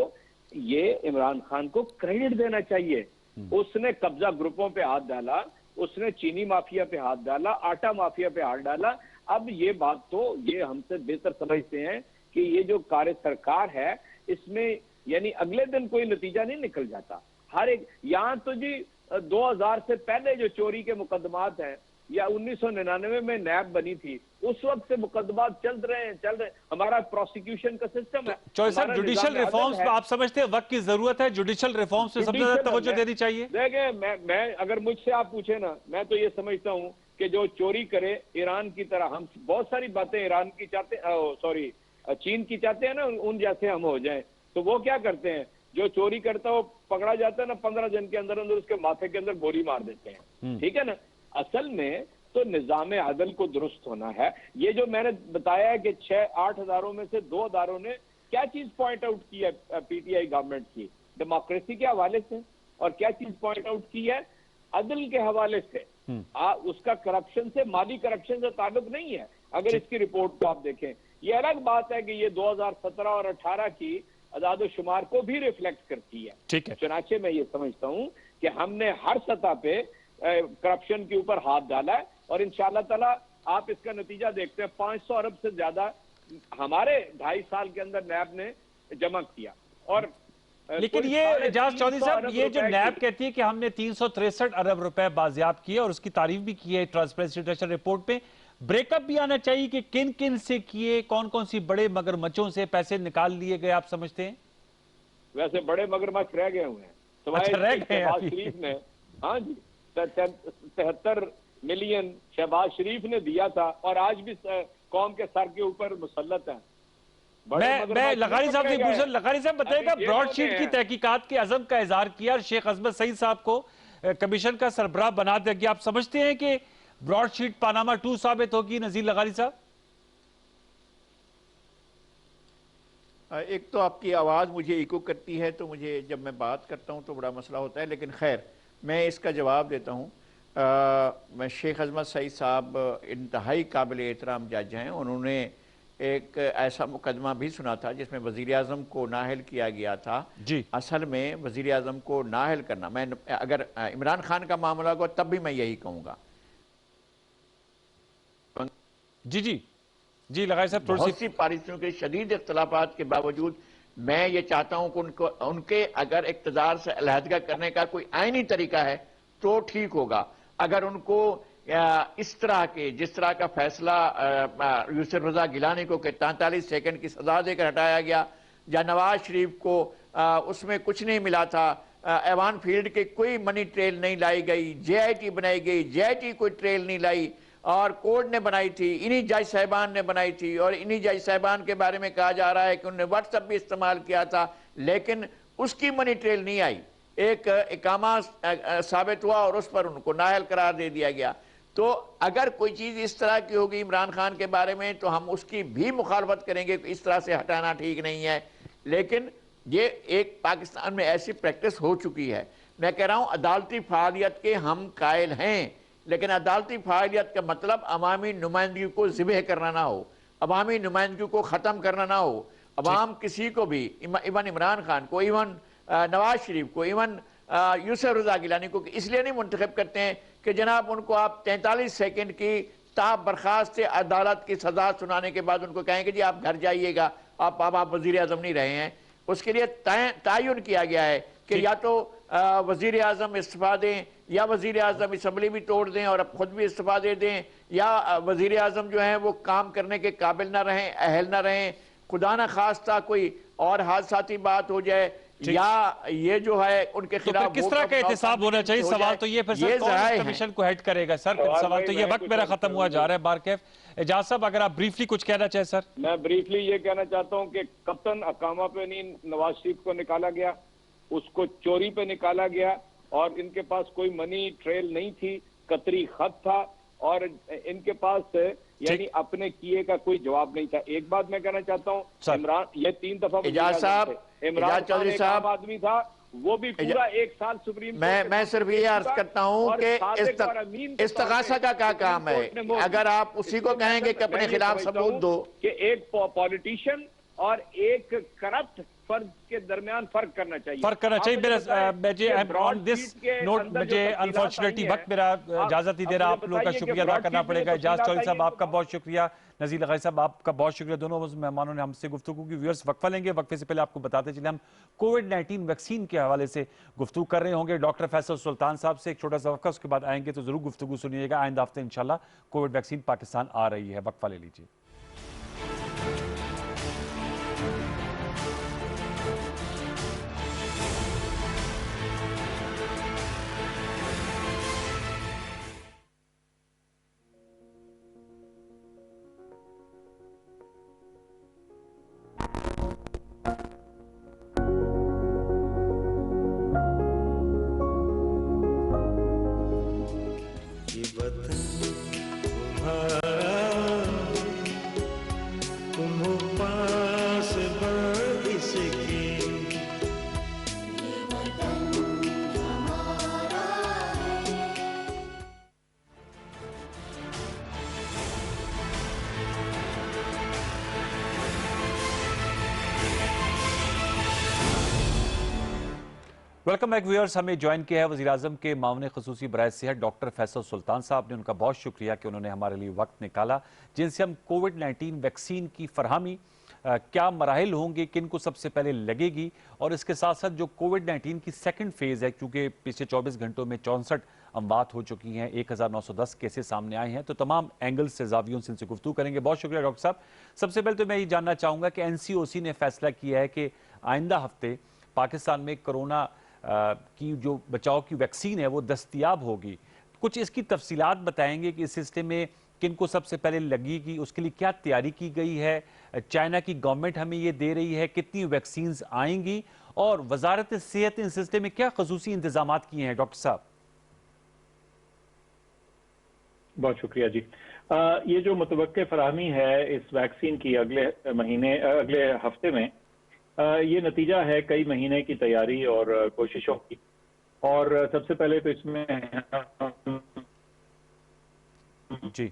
Speaker 2: ये इमरान खान को क्रेडिट देना चाहिए। उसने कब्जा ग्रुपों पे हाथ डाला, उसने चीनी माफिया पे हाथ डाला, आटा माफिया पे हाथ डाला। अब ये बात तो ये हमसे बेहतर समझते हैं कि ये जो कार्य सरकार है इसमें यानी अगले दिन कोई नतीजा नहीं निकल जाता। हर एक यहाँ तो जी 2000 से पहले जो चोरी के मुकदमात हैं या 1999 में नैब बनी थी उस वक्त से मुकदमात चल रहे हैं। हमारा प्रोसिक्यूशन का सिस्टम है।
Speaker 1: साहब जुडिशल रिफॉर्म्स पे आप समझते हैं वक्त की जरूरत है? जुडिशल रिफॉर्म्स पे सबसे ज्यादा तवज्जो देनी चाहिए।
Speaker 2: देखिए मैं अगर मुझसे आप पूछे ना, मैं तो ये समझता हूँ कि जो चोरी करे ईरान की तरह, हम बहुत सारी बातें ईरान की चाहते सॉरी चीन की चाहते हैं ना, उन जैसे हम हो जाएं। तो वो क्या करते हैं, जो चोरी करता है वो पकड़ा जाता है ना, 15 दिन के अंदर अंदर उसके माथे के अंदर गोली मार देते हैं, ठीक है ना। असल में तो निजाम अदल को दुरुस्त होना है। ये जो मैंने बताया है कि 6-8 अदारों में से 2 अदारों ने क्या चीज पॉइंट आउट की है पीटीआई गवर्नमेंट की? डेमोक्रेसी के हवाले से, और क्या चीज पॉइंट आउट की है? अदल के हवाले से। उसका करप्शन से, माली करप्शन से ताल्लुक नहीं है। अगर इसकी रिपोर्ट को आप देखें, ये अलग बात है कि ये 2017 और 18 की आजाद शुमार को भी रिफ्लेक्ट करती है।
Speaker 1: ठीक है।
Speaker 2: चुनाचे मैं ये समझता हूं कि हमने हर सतह पे करप्शन के ऊपर हाथ डाला है, और इंशाअल्लाह ताला आप इसका नतीजा देखते हैं। 500 अरब से ज्यादा हमारे 2.5 साल के अंदर नैब ने जमा किया। और
Speaker 1: लेकिन ये एजाज चौधरी साहब, ये जो नैब कहती है कि हमने 363 अरब रुपए बाजियाब किए, और उसकी तारीफ भी की है ट्रांसपेरेंसी इंटरनेशनल रिपोर्ट में, ब्रेकअप भी आना चाहिए कि किन किन से किए, कौन कौन सी बड़े मगरमच्छों से पैसे निकाल लिए गए, आप समझते हैं?
Speaker 2: वैसे बड़े मगरमच्छ रह गए हुए हैं।
Speaker 1: अच्छा, रह गए
Speaker 2: शहबाज शरीफ ने, हाँ जी, 73 मिलियन शहबाज शरीफ ने दिया था, और आज भी कौम के सर के ऊपर मुसल्लत है।
Speaker 1: मैं लगारी साहब से पूछ रहा, लगारी साहब बताइएगा, ब्रॉडशीट की तहकीकात के अज़म का इजहार किया और शेख अजमत सईद साहब को कमीशन का सरबराह बना दिया गया। आप समझते हैं कि ब्रॉडशीट पानामा 2 साबित होगी, नजीर लगारी साहब?
Speaker 3: एक तो आपकी आवाज़ मुझे इको करती है, तो मुझे जब मैं बात करता हूं तो बड़ा मसला होता है, लेकिन खैर मैं इसका जवाब देता हूं। मैं शेख अजमत सईद साहब इंतहाई काबिल एहतराम जज हैं। उन्होंने एक ऐसा मुकदमा भी सुना था जिसमें वज़ीर आज़म को नाअहल किया गया था
Speaker 1: जी।
Speaker 3: असल में वज़ीर आज़म को नाअहल करना, मैं अगर इमरान खान का मामला हो तब भी मैं यही कहूँगा।
Speaker 1: जी जी जी लगाई साहब, थोड़ी
Speaker 3: बहुत सी पॉलिसियों के शदीद इख्तलाफात के बावजूद मैं ये चाहता हूं कि उनके अगर इक़्तिदार से अलहदगा करने का कोई आईनी तरीका है तो ठीक होगा। अगर उनको इस तरह के, जिस तरह का फैसला यूसुफ रजा गिलानी को 43 सेकंड की सजा देकर हटाया गया, या नवाज शरीफ को उसमें कुछ नहीं मिला था, एवान फील्ड के कोई मनी ट्रेल नहीं लाई गई, JIT बनाई गई, JIT कोई ट्रेल नहीं लाई, और कोर्ट ने बनाई थी, इन्हीं जज साहिबान ने बनाई थी, और इन्हीं जज साहिबान के बारे में कहा जा रहा है कि उन्होंने व्हाट्सएप भी इस्तेमाल किया था, लेकिन उसकी मनी ट्रेल नहीं आई। एक इकामा साबित हुआ और उस पर उनको नाअहल करार दे दिया गया। तो अगर कोई चीज़ इस तरह की होगी इमरान खान के बारे में तो हम उसकी भी मुखालफत करेंगे, इस तरह से हटाना ठीक नहीं है। लेकिन ये एक पाकिस्तान में ऐसी प्रैक्टिस हो चुकी है। मैं कह रहा हूँ अदालती फ़ालियत के हम कायल हैं, लेकिन अदालती फ़ालियत का मतलब अवामी नुमाइंदगी को ज़िबह करना ना हो, अवामी नुमाइंदगी को ख़त्म करना ना हो। अवाम किसी को भी, इवन इमरान खान को, इवन नवाज शरीफ को, इवन यूसुफ रजा गिलानी को इसलिए नहीं मुंतखब करते हैं कि जनाब उनको आप 43 सेकंड की ताब बर्खास्त अदालत की सजा सुनाने के बाद उनको कहेंगे जी आप घर जाइएगा, आप वज़ीर आज़म नहीं रहे हैं। उसके लिए तयन किया गया है कि या तो वज़ीर आज़म इस्तीफ़ा दें, या वज़ीर आज़म असम्बली भी तोड़ दें और अब खुद भी इस्तीफ़ा दे दें, या वज़ीर आज़म जो हैं वो काम करने के काबिल ना रहें, अहल ना रहें, खुदा ना खास्ता कोई और हादसाती बात हो जाए, या ये जो है उनके खिलाफ
Speaker 1: तो किस तरह का एहतसाब होना चाहिए? सवाल तो ये फिर सर कौन इस कमीशन को हेड करेगा सर? सवाल तो ये, वक्त मेरा खत्म हुआ जा रहा है बारकैफ। एजाज साहब अगर आप ब्रीफली कुछ कहना चाहें सर।
Speaker 2: मैं ब्रीफली ये कहना चाहता हूं कि कप्तान अकामा पे नहीं नवाज शरीफ को निकाला गया, उसको चोरी पे निकाला गया, और इनके पास कोई मनी ट्रेल नहीं थी, कतरी खत था, और इनके पास यानी अपने किए का कोई जवाब नहीं था। एक बात मैं कहना चाहता हूँ, इमरान ये 3 दफा
Speaker 3: एजाज साहब,
Speaker 2: इमरान
Speaker 3: चौधरी साहब
Speaker 2: आदमी था, वो भी पूरा 1 साल सुप्रीम
Speaker 3: मैं सिर्फ ये अर्ज करता हूँ कि इस्तगासा का क्या काम है? अगर आप उसी को कहेंगे कि अपने खिलाफ सबूत दो
Speaker 2: कि एक पॉलिटिशियन और एक करप्ट फर्ज के दरमियान फर्क करना चाहिए,
Speaker 1: मुझे अनफॉर्चुनेटली वक्त मेरा इजाजत ही दे रहा, आप लोगों का शुक्रिया अदा करना पड़ेगा। एजाज चौधरी साहब आपका बहुत शुक्रिया, नज़ीर लगाई साहब आपका बहुत शुक्रिया, दोनों मेहमानों ने हमसे गुफ्तगू की। व्यूअर्स वक्फा लेंगे, वक्फे से पहले आपको बताते चले हम कोविड-19 वैक्सीन के हवाले से गुफ्तगू कर रहे होंगे डॉक्टर फैसल सुल्तान साहब से। एक छोटा सा वक्फा, उसके बाद आएंगे तो जरूर गुफ्तगू सुनिएगा। आइंदा हफ्ते इंशाल्लाह कोविड वैक्सीन पाकिस्तान आ रही है। वक्फा ले लीजिए। Welcome back viewers. हमें ज्वाइन किया है वज़ीर आज़म के मामले खसूसी बराए सेहत डॉक्टर फैसल सुल्तान साहब ने। उनका बहुत शुक्रिया कि उन्होंने हमारे लिए वक्त निकाला, जिनसे हम कोविड-19 वैक्सीन की फरहमी क्या मराहिल होंगे, किन को सबसे पहले लगेगी, और इसके साथ साथ जो कोविड-19 की सेकंड फेज़ है, क्योंकि पिछले 24 घंटों में 64 अमवात हो चुकी हैं, 1910 केसेस सामने आए हैं, तो तमाम एंगल से जावियों से इनसे गुफ्तगू करेंगे। बहुत शुक्रिया डॉक्टर साहब। सबसे पहले तो मैं ये जानना चाहूँगा कि NCOC ने फैसला किया है कि आइंदा हफ्ते पाकिस्तान में कोरोना की जो बचाव की वैक्सीन है वो दस्तयाब होगी। कुछ इसकी तफसीलात बताएंगे कि इस सिस्टम में किन को सबसे पहले लगेगी, उसके लिए क्या तैयारी की गई है, चाइना की गवर्नमेंट हमें ये दे रही है, कितनी वैक्सीन्स आएंगी, और वजारत सेहत ने इस सिस्टम में क्या खसूसी इंतजाम किए हैं डॉक्टर साहब?
Speaker 4: बहुत शुक्रिया जी। ये जो मुतवक्के फराहमी है इस वैक्सीन की अगले हफ्ते में, ये नतीजा है कई महीने की तैयारी और कोशिशों की। और सबसे पहले तो इसमें
Speaker 1: जी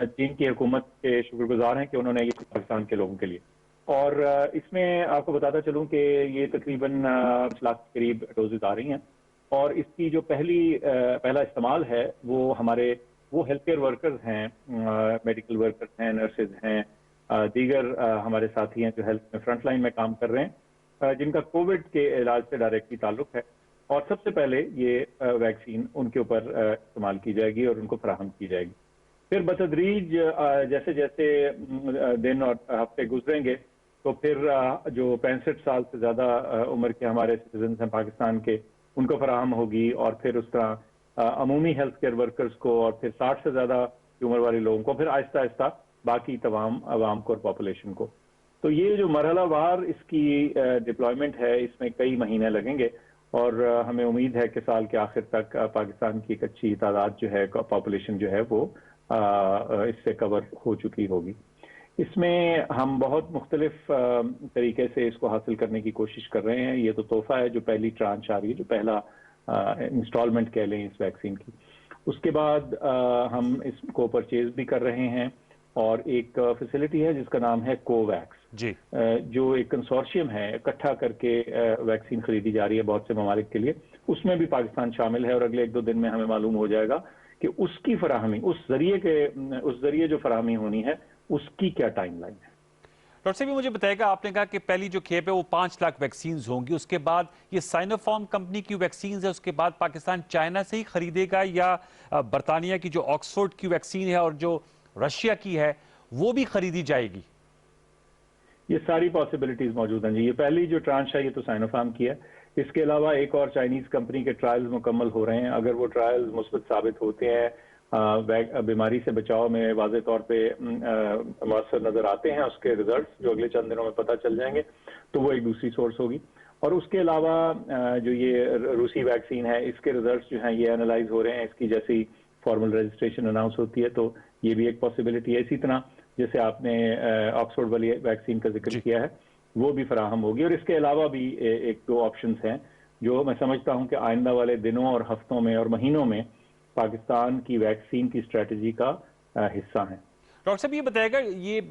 Speaker 4: चीन की हुकूमत के शुक्रगुजार हैं कि उन्होंने ये पाकिस्तान के लोगों के लिए। और इसमें आपको बताता चलूं कि ये तकरीबन 5 लाख के करीब डोजेज आ रही हैं। और इसकी जो पहला इस्तेमाल है वो हेल्थ केयर वर्कर्स हैं, मेडिकल वर्कर्स हैं, नर्सेज हैं, दीगर हमारे साथी हैं जो हेल्थ में फ्रंट लाइन में काम कर रहे हैं, जिनका कोविड के इलाज से डायरेक्टली ताल्लुक है। और सबसे पहले ये वैक्सीन उनके ऊपर इस्तेमाल की जाएगी और उनको फराहम की जाएगी। फिर बतदरीज जैसे जैसे दिन और हफ्ते गुजरेंगे तो फिर जो 65 साल से ज़्यादा उम्र के हमारे सिटीजन हैं पाकिस्तान के, उनको फराहम होगी। और फिर उस तरह अमूमी हेल्थ केयर वर्कर्स को, और फिर 60 से ज़्यादा उम्र वाले लोगों को, फिर आहिस्ता आहिस्ता बाकी तमाम अवाम को और पॉपुलेशन को। तो ये जो मरहलावार इसकी डिप्लॉयमेंट है, इसमें कई महीने लगेंगे। और हमें उम्मीद है कि साल के आखिर तक पाकिस्तान की एक अच्छी तादाद जो है, पॉपुलेशन जो है, वो इससे कवर हो चुकी होगी। इसमें हम बहुत मुख्तलिफ तरीके से इसको हासिल करने की कोशिश कर रहे हैं। ये तो तोहफा है जो पहली ट्रांच आ रही है, जो पहला इंस्टॉलमेंट कह लें इस वैक्सीन की। उसके बाद हम इसको परचेज भी कर रहे हैं। और एक फैसिलिटी है जिसका नाम है कोवैक्स
Speaker 1: जी,
Speaker 4: जो एक कंसोर्शियम है, इकट्ठा करके वैक्सीन खरीदी जा रही है बहुत से ममालिक के लिए। उसमें भी पाकिस्तान शामिल है। और अगले 1-2 दिन में हमें मालूम हो जाएगा कि उसकी फराहमी, उस जरिए जो फराहमी होनी है, उसकी क्या टाइमलाइन है।
Speaker 1: डॉक्टर साहब मुझे बताएगा, आपने कहा कि पहली जो खेप है वो 5 लाख वैक्सीन होंगी, उसके बाद ये साइनोफार्म कंपनी की वैक्सीन है, उसके बाद पाकिस्तान चाइना से ही खरीदेगा, या बरतानिया की जो ऑक्सफोर्ड की वैक्सीन है और जो रशिया की है वो भी खरीदी जाएगी?
Speaker 4: ये सारी पॉसिबिलिटीज मौजूद हैं जी। ये पहली जो ट्रांच है ये तो साइनोफार्म की है। इसके अलावा एक और चाइनीज कंपनी के ट्रायल्स मुकम्मल हो रहे हैं। अगर वो ट्रायल्स मुस्बत साबित होते हैं, बीमारी से बचाव में वाज़े तौर पे मौसर नजर आते हैं, उसके रिजल्ट्स जो अगले चंद दिनों में पता चल जाएंगे, तो वो एक दूसरी सोर्स होगी। और उसके अलावा जो ये रूसी वैक्सीन है, इसके रिजल्ट्स जो हैं ये एनालाइज हो रहे हैं। इसकी जैसी फॉर्मल रजिस्ट्रेशन अनाउंस होती है तो ये भी एक पॉसिबिलिटी है। इसी तरह जैसे आपने ऑक्सफोर्ड वाली वैक्सीन का जिक्र किया है, वो भी फराहम होगी। और इसके अलावा भी 1-2 ऑप्शंस हैं जो मैं समझता हूं कि आइंदा वाले दिनों और हफ्तों में और महीनों में पाकिस्तान की वैक्सीन की स्ट्रेटजी का हिस्सा हैं।
Speaker 1: डॉक्टर साहब ये बताएगा, ये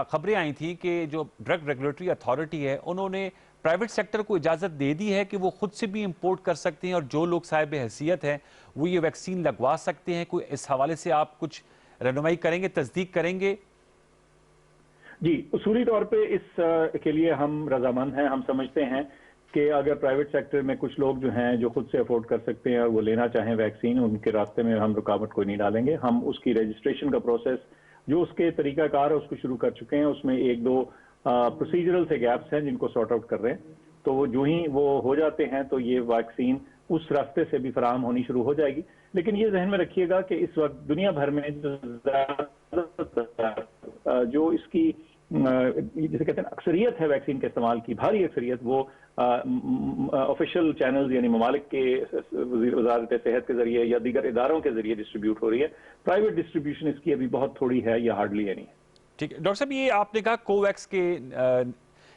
Speaker 1: खबरें आई थी कि जो ड्रग रेगुलेटरी अथॉरिटी है उन्होंने प्राइवेट सेक्टर को इजाज़त दे दी है कि वो खुद से भी इंपोर्ट कर सकते हैं, और जो लोग साहिब हैसियत हैं वो ये वैक्सीन लगवा सकते हैं। कोई इस हवाले से आप कुछ रहनुमाई करेंगे, तस्दीक करेंगे?
Speaker 4: जी, उसूली तौर पे इस के लिए हम रजामंद हैं। हम समझते हैं कि अगर प्राइवेट सेक्टर में कुछ लोग जो हैं जो खुद से अफोर्ड कर सकते हैं और वो लेना चाहें वैक्सीन, उनके रास्ते में हम रुकावट कोई नहीं डालेंगे। हम उसकी रजिस्ट्रेशन का प्रोसेस जो उसके तरीकाकार है उसको शुरू कर चुके हैं। उसमें 1-2 प्रोसीजरल से गैप्स हैं जिनको सॉर्ट आउट कर रहे हैं। तो वो जो ही वो हो जाते हैं तो ये वैक्सीन उस रास्ते से भी फराहम होनी शुरू हो जाएगी। लेकिन ये जहन में रखिएगा कि इस वक्त दुनिया भर में जो इसकी जिसे कहते हैं अक्सरियत है वैक्सीन के इस्तेमाल की, भारी अक्सरियत, वो ऑफिशियल चैनल्स यानी ममालिक के वजारत सेहत के जरिए या दीगर इदारों के जरिए डिस्ट्रीब्यूट हो रही है। प्राइवेट डिस्ट्रीब्यूशन इसकी अभी बहुत थोड़ी है या हार्डली एनी है।
Speaker 1: ठीक है डॉक्टर साहब, ये आपने कहा कोवैक्स के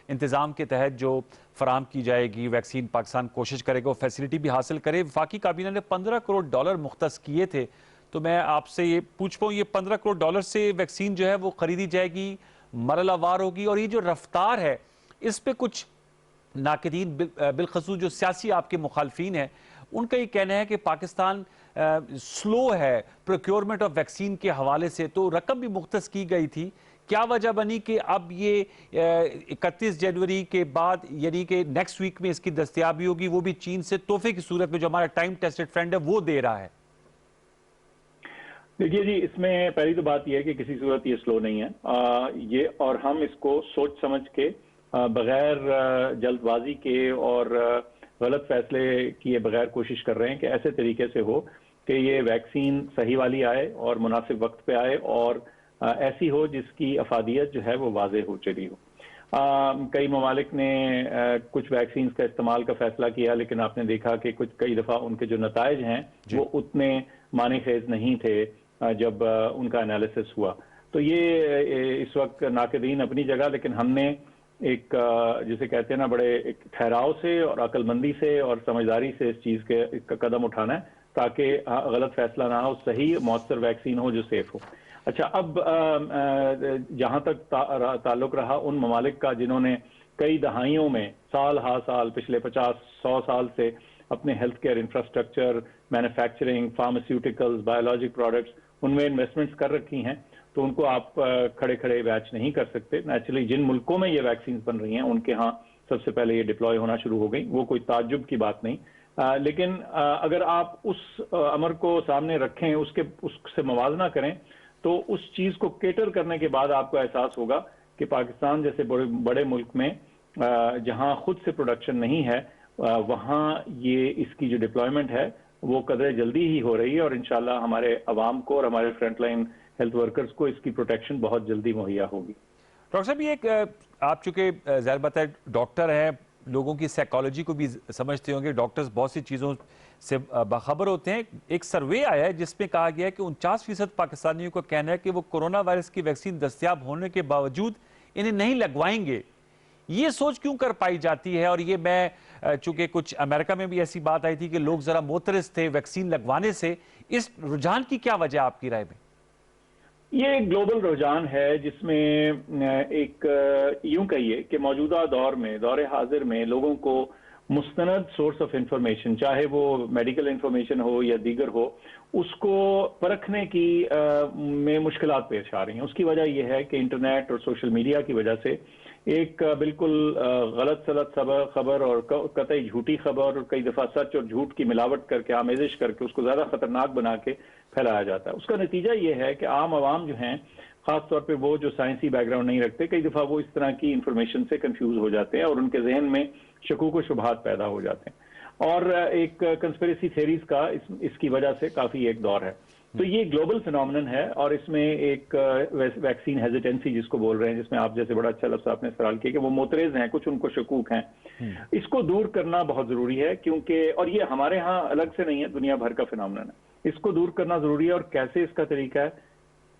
Speaker 1: इंतजाम के तहत जो फराम की जाएगी वैक्सीन, पाकिस्तान कोशिश करेगा वो फैसिलिटी भी हासिल करे। वफाकी काबीना ने $15 करोड़ मुख्तस किए थे, तो मैं आपसे ये पूछ पाऊँ, ये $15 करोड़ से वैक्सीन जो है वो खरीदी जाएगी, मरहलावार होगी, और ये जो रफ्तार है इस पे कुछ नाकदीन बिलखसूस जो सियासी आपके मुखालफीन हैं, उनका ये कहना है कि पाकिस्तान स्लो है प्रोक्योरमेंट ऑफ वैक्सीन के हवाले से, तो रकम भी मुख्तस की गई थी। क्या वजह बनी कि अब ये 31 जनवरी के बाद यानी कि नेक्स्ट वीक में इसकी दस्तयाबी होगी, वो भी चीन से तोहफे की सूरत में, जो हमारा टाइम टेस्टेड फ्रेंड है वो दे रहा है?
Speaker 4: देखिए जी, इसमें पहली तो बात यह है कि किसी सूरत ये स्लो नहीं है, ये और हम इसको सोच समझ के बगैर जल्दबाजी के और गलत फैसले किए बगैर कोशिश कर रहे हैं कि ऐसे तरीके से हो कि ये वैक्सीन सही वाली आए और मुनासिब वक्त पे आए और ऐसी हो जिसकी अफादियत जो है वो वाज़ेह हो चली हो। कई ममालिक ने कुछ वैक्सीन का इस्तेमाल का फैसला किया, लेकिन आपने देखा कि कई दफ़ा उनके जो नताइज हैं वो उतने मानी खेज नहीं थे जब उनका एनालिसिस हुआ। तो ये इस वक्त नाकदीन अपनी जगह, लेकिन हमने एक जिसे कहते हैं ना, बड़े एक ठहराव से और अक्लमंदी से और समझदारी से इस चीज़ के कदम उठाना है ताकि गलत फैसला ना हो, सही मौसर वैक्सीन हो जो सेफ हो। अच्छा, अब जहां तक ताल्लुक रहा उन ममालिक का जिन्होंने कई दहाइयों में साल हा साल पिछले 50-100 साल से अपने health care infrastructure, manufacturing, pharmaceuticals, biologic products, उनमें इन्वेस्टमेंट्स कर रखी हैं, तो उनको आप खड़े खड़े बैच नहीं कर सकते। नेचुरली जिन मुल्कों में ये वैक्सीन बन रही हैं उनके यहाँ सबसे पहले ये डिप्लॉय होना शुरू हो गई, वो कोई ताज्जुब की बात नहीं। लेकिन अगर आप उस अमर को सामने रखें, उससे मवाजना करें, तो उस चीज को केटर करने के बाद आपको एहसास होगा कि पाकिस्तान जैसे बड़े मुल्क में जहां खुद से प्रोडक्शन नहीं है, वहां ये इसकी जो डिप्लॉयमेंट है वो कदर जल्दी ही हो रही है और इंशाल्लाह हमारे अवाम को और हमारे फ्रंटलाइन हेल्थ वर्कर्स को इसकी प्रोटेक्शन बहुत जल्दी मुहैया होगी।
Speaker 1: डॉक्टर साहब, ये एक आप चूंकि ज़ाहिर बात है डॉक्टर हैं, लोगों की साइकोलॉजी को भी समझते होंगे, डॉक्टर्स बहुत सी चीज़ों से बाखबर होते हैं। एक सर्वे आया है जिसमें कहा गया है कि 49% पाकिस्तानियों का कहना है कि वो कोरोना वायरस की वैक्सीन दस्तयाब होने के बावजूद इन्हें नहीं लगवाएंगे। ये सोच क्यों कर पाई जाती है? और ये मैं चूंकि कुछ अमेरिका में भी ऐसी बात आई थी कि लोग जरा मोतरस थे वैक्सीन लगवाने से, इस रुझान की क्या वजह आपकी राय में?
Speaker 4: ये एक ग्लोबल रुझान है जिसमें एक यूं कहिए कि मौजूदा दौर में, दौरे हाजिर में लोगों को मुस्तनद सोर्स ऑफ इंफॉर्मेशन, चाहे वो मेडिकल इंफॉर्मेशन हो या दीगर हो, उसको परखने की में मुश्किलात पेश आ रही हैं। उसकी वजह यह है कि इंटरनेट और सोशल मीडिया की वजह से एक बिल्कुल गलत सलत खबर और कतई झूठी खबर और कई दफ़ा सच और झूठ की मिलावट करके, आमेजिश करके उसको ज़्यादा खतरनाक बना के फैलाया जाता है। उसका नतीजा ये है कि आम आवाम जो हैं, खास तौर पे वो जो साइंसी बैकग्राउंड नहीं रखते, कई दफ़ा वो इस तरह की इंफॉर्मेशन से कंफ्यूज हो जाते हैं और उनके जहन में शकूक व शुबहात पैदा हो जाते हैं और एक कंस्पिरेसी थ्योरीज का इसकी वजह से काफ़ी एक दौर है। तो ये ग्लोबल फिनोमिनन है और इसमें एक वैक्सीन हेजिटेंसी जिसको बोल रहे हैं, जिसमें आप जैसे बड़ा अच्छा लफ्ज़ आपने सवाल किया कि वो मोतरेज हैं, कुछ उनको शकूक हैं, इसको दूर करना बहुत ज़रूरी है क्योंकि, और ये हमारे यहाँ अलग से नहीं है, दुनिया भर का फिनोमिनन है। इसको दूर करना ज़रूरी है और कैसे इसका तरीका है,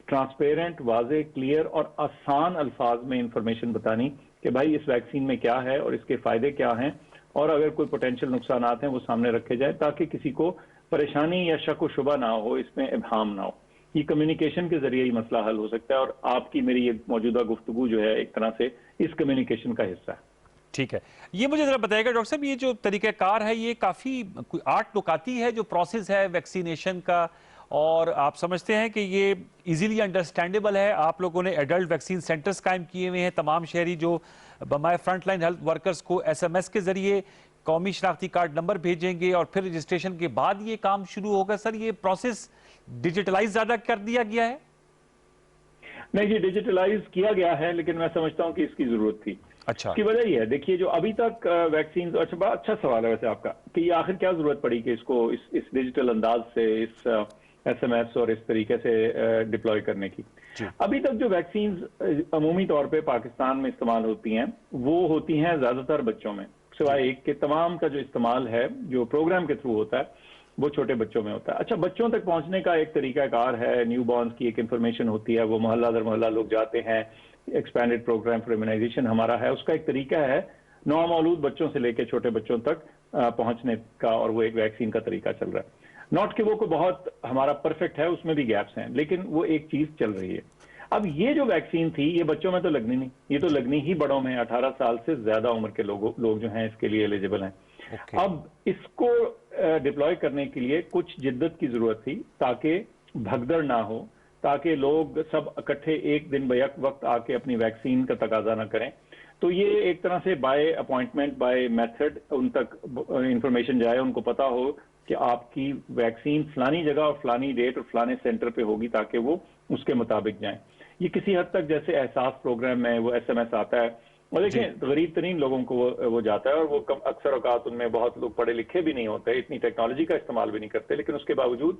Speaker 4: ट्रांसपेरेंट, वाज़े, क्लियर और आसान अल्फाज में इंफॉर्मेशन बतानी कि भाई इस वैक्सीन में क्या है और इसके फ़ायदे क्या हैं और अगर कोई पोटेंशियल नुकसानात हैं वो सामने रखे जाए ताकि किसी को परेशानी या शक व शुबा ना हो, इसमें इब्हाम ना हो। ये कम्युनिकेशन के जरिए ही मसला हल हो सकता है और आपकी मेरी ये मौजूदा गुफ्तगू जो है एक तरह से इस कम्युनिकेशन का हिस्सा है।
Speaker 1: ठीक है, ये मुझे जरा बताइएगा डॉक्टर साहब, ये जो तरीक़ाकार है ये काफ़ी 8 नुकाती है जो प्रोसेस है वैक्सीनेशन का, और आप समझते हैं कि ये इजीली अंडरस्टैंडेबल है? आप लोगों ने एडल्ट वैक्सीन सेंटर्स कायम किए हुए हैं, तमाम शहरी जो हमारे फ्रंट लाइन हेल्थ वर्कर्स को SMS के जरिए कौमी शनाख्ती कार्ड नंबर भेजेंगे और फिर रजिस्ट्रेशन के बाद ये काम शुरू होगा। सर, ये प्रोसेस डिजिटलाइज ज्यादा कर दिया गया है?
Speaker 4: नहीं जी, डिजिटलाइज किया गया है, लेकिन मैं समझता हूं कि इसकी जरूरत थी।
Speaker 1: अच्छा,
Speaker 4: की वजह यह है, देखिए जो अभी तक वैक्सीन, अच्छा बड़ा अच्छा सवाल है वैसे आपका कि आखिर क्या जरूरत पड़ी कि इसको इस डिजिटल अंदाज से, इस SMS और इस तरीके से डिप्लॉय करने की। अभी तक जो वैक्सीन अमूमी तौर पे पाकिस्तान में इस्तेमाल होती हैं वो होती हैं ज्यादातर बच्चों में, सिवाय एक के तमाम का जो इस्तेमाल है जो प्रोग्राम के थ्रू होता है वो छोटे बच्चों में होता है। अच्छा, बच्चों तक पहुंचने का एक तरीकाकार है, न्यू बॉर्न्स की एक इंफॉर्मेशन होती है, वो मोहल्ला दर मोहल्ला लोग जाते हैं, एक्सपैंडेड प्रोग्राम फॉर इम्यूनाइजेशन हमारा है, उसका एक तरीका है नौमौलूद बच्चों से लेकर छोटे बच्चों तक पहुंचने का, और वो एक वैक्सीन का तरीका चल रहा है। नॉट कि वो को बहुत हमारा परफेक्ट है, उसमें भी गैप्स हैं, लेकिन वो एक चीज चल रही है। اب یہ جو ویکسین تھی یہ بچوں میں تو لگنی نہیں، یہ تو لگنی ہی بڑوں میں، 18 سال سے زیادہ عمر کے لوگ جو ہیں اس کے لیے ایلیجیبل ہیں۔ اب اس کو ڈپلوائے کرنے کے لیے کچھ جدت کی ضرورت تھی تاکہ بھگدڑ نہ ہو، تاکہ لوگ سب اکٹھے ایک دن بیک وقت آ کے اپنی ویکسین کا تقاضا نہ کریں۔ تو یہ ایک طرح سے by appointment by method in تک انفارمیشن جائے، ان کو پتا ہو کہ آپ کی ویکسین فلانی جگہ اور فلانی ڈیٹ اور فلانے سینٹر پہ ہوگی، تاکہ وہ اس کے مطابق جائیں۔ یہ کسی حد تک جیسے احساس پروگرام میں وہ ایس ایم ایس آتا ہے، اور دیکھیں غریب ترین لوگوں کو وہ جاتا ہے، اور وہ اکثر اوقات ان میں بہت لوگ پڑھے لکھے بھی نہیں ہوتے، اتنی ٹیکنالوجی کا استعمال بھی نہیں کرتے، لیکن اس کے باوجود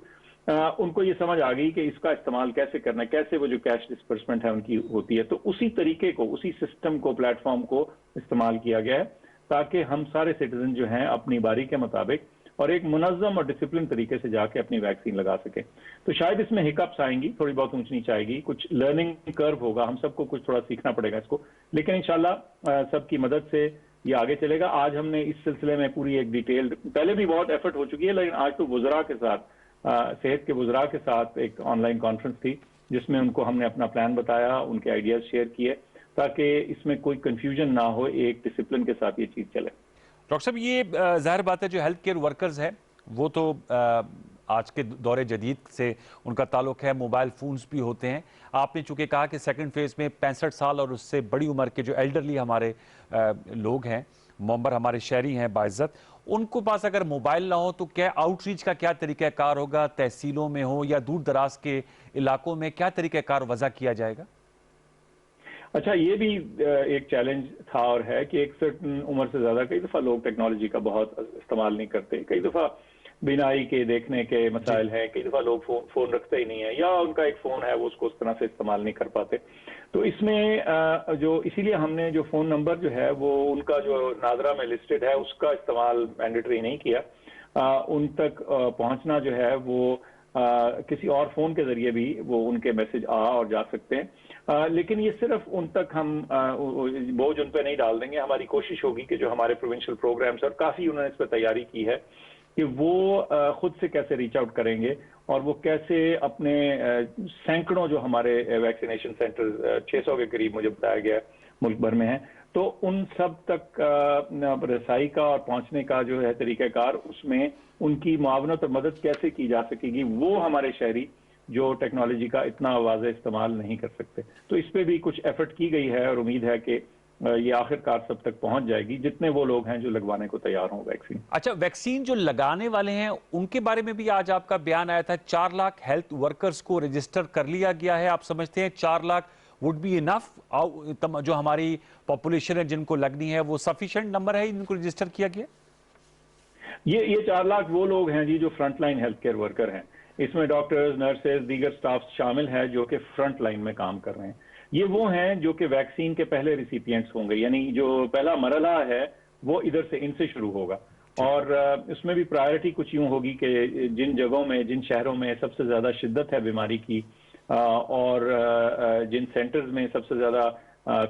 Speaker 4: ان کو یہ سمجھ آ گئی کہ اس کا استعمال کیسے کرنا ہے، کیسے وہ جو کیش ڈسپرسمنٹ ہے ان کی ہوتی ہے۔ تو اسی طریقے کو، اسی سسٹم کو، پلیٹ فارم کو استعمال کیا گیا ہے تاکہ ہم سارے سٹیزن جو ہیں اپنی باری کے مطابق اور ایک منظم اور ڈسپلن طریقے سے جا کے اپنی ویکسین لگا سکیں۔ تو شاید اس میں ہکپس آئیں گی، تھوڑی بہت اونچ نیچ آئے گی، کچھ لرننگ کرو ہوگا، ہم سب کو کچھ تھوڑا سیکھنا پڑے گا اس کو، لیکن انشاءاللہ سب کی مدد سے یہ آگے چلے گا۔ آج ہم نے اس سلسلے میں پوری ایک ڈیٹیل، پہلے بھی بہت ایفرٹ ہو چکی ہے، لیکن آج تو وزراء کے ساتھ، صحت کے وزراء کے ساتھ ایک آن لائن کانفرنس تھی جس میں ان کو ہم نے اپنا پلان بتایا، ان کے آئیڈیاز شیئر کیے تاکہ اس میں کوئی کنفیوژن نہ ہو، ایک ڈسپلن کے ساتھ یہ چیز چلے۔
Speaker 1: ڈاکٹر صاحب یہ ظاہر بات ہے جو ہیلتھ کیئر ورکرز ہیں وہ تو آج کے دور جدید سے ان کا تعلق ہے، موبائل فونز بھی ہوتے ہیں۔ آپ نے چونکہ کہا کہ سیکنڈ فیز میں 65 سال اور اس سے بڑی عمر کے جو ایلڈرلی ہمارے لوگ ہیں، ممبر ہمارے شہری ہیں باعزت، ان کو پاس اگر موبائل نہ ہو تو کیا آؤٹ ریچ کا کیا طریقہ کار ہوگا؟ تحصیلوں میں ہو یا دور دراز کے علاقوں میں کیا طریقہ کار وضع کیا جائے گا؟
Speaker 4: اچھا، یہ بھی ایک چیلنج تھا اور ہے کہ ایک سرٹن عمر سے زیادہ کئی دفعہ لوگ ٹیکنالوجی کا بہت استعمال نہیں کرتے، کئی دفعہ بینائی کے دیکھنے کے مسائل ہیں، کئی دفعہ لوگ فون رکھتے ہی نہیں ہیں، یا ان کا ایک فون ہے وہ اس کو اس طرح سے استعمال نہیں کر پاتے۔ تو اس میں اسی لیے ہم نے جو فون نمبر جو ہے وہ ان کا جو ناظرہ میں لسٹڈ ہے اس کا استعمال مینڈیٹری نہیں کیا، ان تک پہنچنا جو ہے وہ کسی اور فون کے ذریعے بھی وہ ان کے میسج آ اور جا سکتے ہیں، لیکن یہ صرف ان تک ہم بوجھ ان پہ نہیں ڈال دیں گے۔ ہماری کوشش ہوگی کہ جو ہمارے پروونشل پروگرامز، اور کافی انہوں نے اس پہ تیاری کی ہے، کہ وہ خود سے کیسے ریچ آؤٹ کریں گے اور وہ کیسے اپنے سینکڑوں جو ہمارے ویکسینیشن سینٹر 600 کے قریب مجھے بتایا گیا ملک بھر میں ہیں، تو ان سب تک رسائی کا اور پہنچنے کا جو ہے طریقہ کار، اس میں ان کی معاونت اور مدد کیسے کی جا سکے گی، وہ ہمارے شہری جو ٹیکنالوجی کا اتنا واضح استعمال نہیں کر سکتے۔ تو اس پہ بھی کچھ ایفرٹ کی گئی ہے اور امید ہے کہ یہ آخر کار سب تک پہنچ جائے گی، جتنے وہ لوگ ہیں جو لگوانے کو تیار ہوں ویکسین۔
Speaker 1: اچھا، ویکسین جو لگانے والے ہیں ان کے بارے میں بھی آج آپ کا بیان آیا تھا، 4 لاکھ ہیلتھ ورکرز کو رجسٹر کر لیا گیا ہے۔ آپ سمجھتے ہیں 4 لاکھ would be enough؟ جو ہماری پاپولیشن ہے جن کو لگنی ہے وہ سفیشینٹ نمبر ہے جن کو رجسٹر کیا گیا؟
Speaker 4: یہ 4 لاکھ وہ لوگ ہیں جو front line health care worker ہیں، اس میں ڈاکٹرز، نرسز، دیگر سٹاف شامل ہے جو کہ فرنٹ لائن میں کام کر رہے ہیں۔ یہ وہ ہیں جو کہ ویکسین کے پہلے ریسیپینٹس ہوں گے، یعنی جو پہلا مرحلہ ہے وہ ادھر سے ان سے شروع ہوگا، اور اس میں بھی پرائرٹی کچھ یوں ہوگی کہ جن جگہوں میں، جن شہروں میں سب سے زیادہ شدت ہے بیماری کی، اور جن سینٹرز میں سب سے زیادہ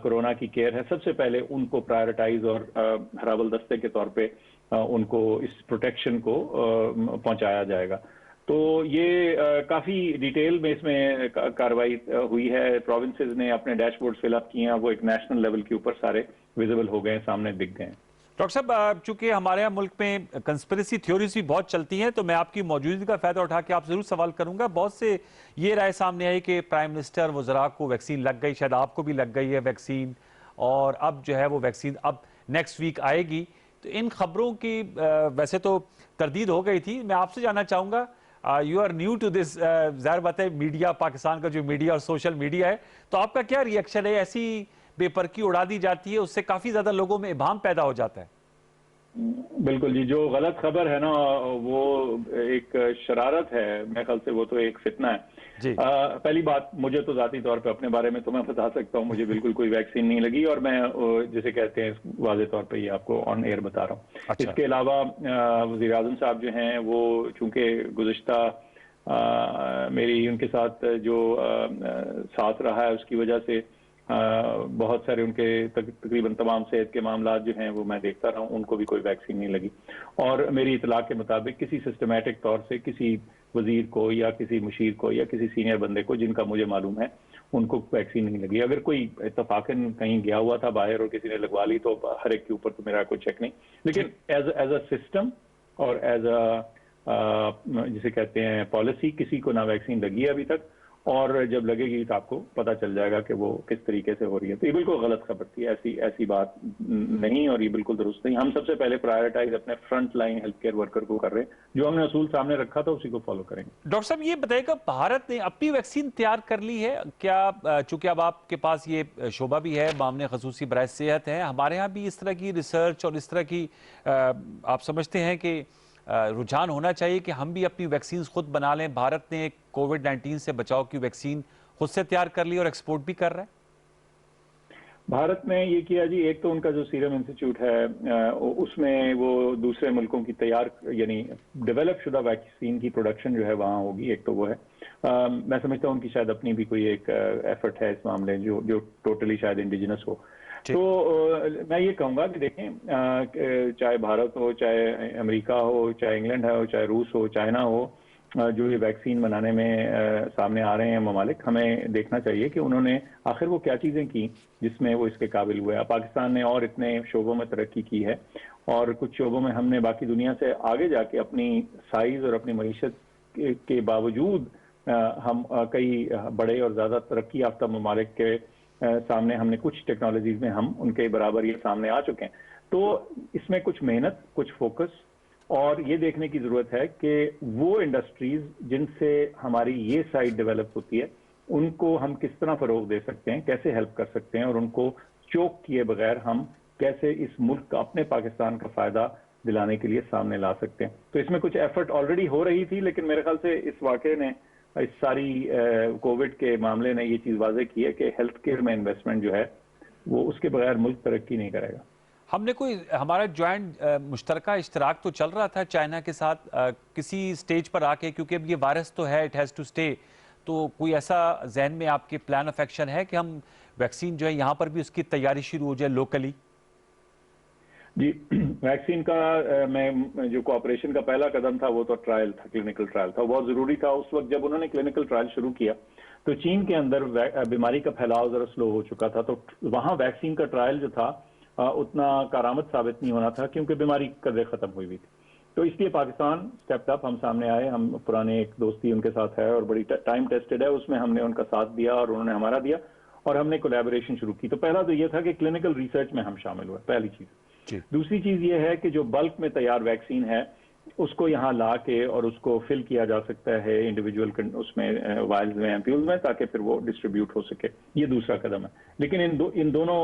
Speaker 4: کورونا کی کیئر ہے، سب سے پہلے ان کو پرائرٹائز اور ہرابل دستے کے طور پہ ان کو اس پروٹیکشن کو پہنچایا جائے گا۔ تو یہ کافی ڈیٹیل میں اس میں کارروائی ہوئی ہے، پروونسز نے اپنے ڈیش بورڈ فل اپ کیے ہیں، وہ ایک نیشنل لیول کے اوپر سارے ویزیبل ہو گئے ہیں، سامنے دکھ گئے ہیں۔
Speaker 1: ڈاکٹر صاحب، چونکہ ہمارے یہاں ملک میں کنسپریسی تھیوریز بھی بہت چلتی ہیں، تو میں آپ کی موجودگی کا فائدہ اٹھا کے آپ ضرور سوال کروں گا۔ بہت سے یہ رائے سامنے آئی کہ پرائم منسٹر، وزراء کو ویکسین لگ گئی، شاید آپ کو بھی لگ گئی ہے ویکسین، اور اب جو ہے وہ ویکسین اب نیکسٹ ویک آئے گی۔ تو ان خبروں کی ویسے تو تردید ہو گئی تھی، میں آپ سے جاننا چاہوں گا، you are new to this, ظاہر بات ہے میڈیا، پاکستان کا جو میڈیا اور سوشل میڈیا ہے، تو آپ کا کیا ریئیکشن ہے؟ ایسی بے پرکی اڑا دی جاتی ہے، اس سے کافی زیادہ لوگوں میں ابہام پیدا ہو جاتا ہے۔
Speaker 4: بالکل جی، جو غلط خبر ہے نا وہ ایک شرارت ہے، میرے خیال سے وہ تو ایک فتنہ ہے۔
Speaker 1: جی،
Speaker 4: پہلی بات، مجھے تو ذاتی طور پہ اپنے بارے میں تو میں بتا سکتا ہوں، مجھے بالکل کوئی ویکسین نہیں لگی، اور میں جسے کہتے ہیں واضح طور پہ یہ آپ کو آن ایئر بتا رہا ہوں۔ اس کے علاوہ وزیر اعظم صاحب جو ہیں وہ چونکہ گزشتہ میری ان کے ساتھ جو ساتھ رہا ہے اس کی وجہ سے بہت سارے ان کے تقریباً تمام صحت کے معاملات جو ہیں وہ میں دیکھتا رہا ہوں، ان کو بھی کوئی ویکسین نہیں لگی، اور میری اطلاع کے مطابق کسی سسٹمیٹک طور سے کسی وزیر کو یا کسی مشیر کو یا کسی سینئر بندے کو جن کا مجھے معلوم ہے ان کو ویکسین نہیں لگی. اگر کوئی اتفاقاً کہیں گیا ہوا تھا باہر اور کسی نے لگوا لی تو ہر ایک کے اوپر تو میرا کوئی چیک نہیں, لیکن ایز اے سسٹم اور ایز اے جسے کہتے ہیں پالیسی کسی کو نہ ویکسین لگی ہے ابھی تک, اور جب لگے گی تو آپ کو پتہ چل جائے گا کہ وہ کس طریقے سے ہو رہی ہے. تو یہ بالکل غلط خبر تھی, ایسی بات نہیں, اور یہ بالکل درست نہیں. ہم سب سے پہلے پرائیورٹائز اپنے front line health care worker کو کر رہے ہیں, جو ہم نے اصول سامنے رکھا تھا اسی کو فالو کریں گے.
Speaker 1: ڈاکٹر صاحب یہ بتائیے گا, بھارت نے اپنی ویکسین تیار کر لی ہے کیا؟ چونکہ اب آپ کے پاس یہ شعبہ بھی ہے, معاملے خصوصی برائے صحت ہے, ہمارے ہاں بھی اس طرح کی ریسرچ اور اس طرح کی آپ سمجھتے ہیں کہ رجحان ہونا چاہیے کہ ہم بھی اپنی ویکسینز خود بنا لیں؟ بھارت نے کووڈ-19 سے بچاؤ کی ویکسین خود سے تیار کر لی اور ایکسپورٹ بھی کر رہا ہے.
Speaker 4: بھارت نے یہ کیا جی, ایک تو ان کا جو سیرم انسٹیٹیوٹ ہے اس میں وہ دوسرے ملکوں کی تیار یعنی ڈیولپ شدہ ویکسین کی پروڈکشن جو ہے وہاں ہوگی, ایک تو وہ ہے. میں سمجھتا ہوں ان کی شاید اپنی بھی کوئی ایک ایفرٹ ہے اس معاملے جو ٹوٹلی شاید انڈیجنس ہو. تو میں یہ کہوں گا کہ دیکھیں, چاہے بھارت ہو, چاہے امریکہ ہو, چاہے انگلینڈ ہو, چاہے روس ہو, چائنا ہو, جو یہ ویکسین بنانے میں سامنے آ رہے ہیں ممالک, ہمیں دیکھنا چاہیے کہ انہوں نے آخر وہ کیا چیزیں کی جس میں وہ اس کے قابل ہوئے. پاکستان نے اور اتنے شعبوں میں ترقی کی ہے, اور کچھ شعبوں میں ہم نے باقی دنیا سے آگے جا کے اپنی سائز اور اپنی معیشت کے باوجود ہم کئی بڑے اور زیادہ ترقی یافتہ ممالک کے سامنے ہم نے کچھ ٹیکنالوجیز میں ہم ان کے برابر یہ سامنے آ چکے ہیں. تو اس میں کچھ محنت, کچھ فوکس, اور یہ دیکھنے کی ضرورت ہے کہ وہ انڈسٹریز جن سے ہماری یہ سائٹ ڈیولپ ہوتی ہے ان کو ہم کس طرح فروغ دے سکتے ہیں, کیسے ہیلپ کر سکتے ہیں, اور ان کو چوک کیے بغیر ہم کیسے اس ملک کا, اپنے پاکستان کا فائدہ دلانے کے لیے سامنے لا سکتے ہیں. تو اس میں کچھ ایفرٹ آلریڈی ہو رہی تھی, لیکن میرے خیال سے اس واقعے نے, اس ساری کووڈ کے معاملے نے یہ چیز واضح کی ہے کہ ہیلتھ کیئر میں انویسٹمنٹ جو ہے وہ اس کے بغیر ملک ترقی نہیں کرے گا.
Speaker 1: ہم نے کوئی ہمارا جوائنٹ مشترکہ اشتراک تو چل رہا تھا چائنا کے ساتھ کسی سٹیج پر آ کے, کیونکہ اب یہ وائرس تو ہے, اٹ ہیز ٹو اسٹے, تو کوئی ایسا ذہن میں آپ کے پلان آف ایکشن ہے کہ ہم ویکسین جو ہے یہاں پر بھی اس کی تیاری شروع ہو جائے لوکلی؟
Speaker 4: جی, ویکسین کا میں جو کوآپریشن کا پہلا قدم تھا وہ تو ٹرائل تھا, کلینکل ٹرائل تھا. بہت ضروری تھا اس وقت جب انہوں نے کلینکل ٹرائل شروع کیا تو چین کے اندر بیماری کا پھیلاؤ ذرا سلو ہو چکا تھا, تو وہاں ویکسین کا ٹرائل جو تھا اتنا کارآمد ثابت نہیں ہونا تھا کیونکہ بیماری قدرے ختم ہوئی ہوئی تھی. تو اس لیے پاکستان اسٹیپ اپ, ہم سامنے آئے, ہم پرانے ایک دوستی ان کے ساتھ ہے اور بڑی ٹائم ٹیسٹڈ ہے, اس میں ہم نے ان کا ساتھ دیا اور انہوں نے ہمارا دیا, اور ہم نے کولیبوریشن شروع کی. تو پہلا تو یہ تھا کہ کلینکل ریسرچ میں ہم شامل ہوئے, پہلی چیز. دوسری چیز یہ ہے کہ جو بلک میں تیار ویکسین ہے اس کو یہاں لا کے اور اس کو فل کیا جا سکتا ہے انڈیویجول اس میں وائلز میں, ایمپیولز میں, تاکہ پھر وہ ڈسٹریبیوٹ ہو سکے. یہ دوسرا قدم ہے. لیکن ان دونوں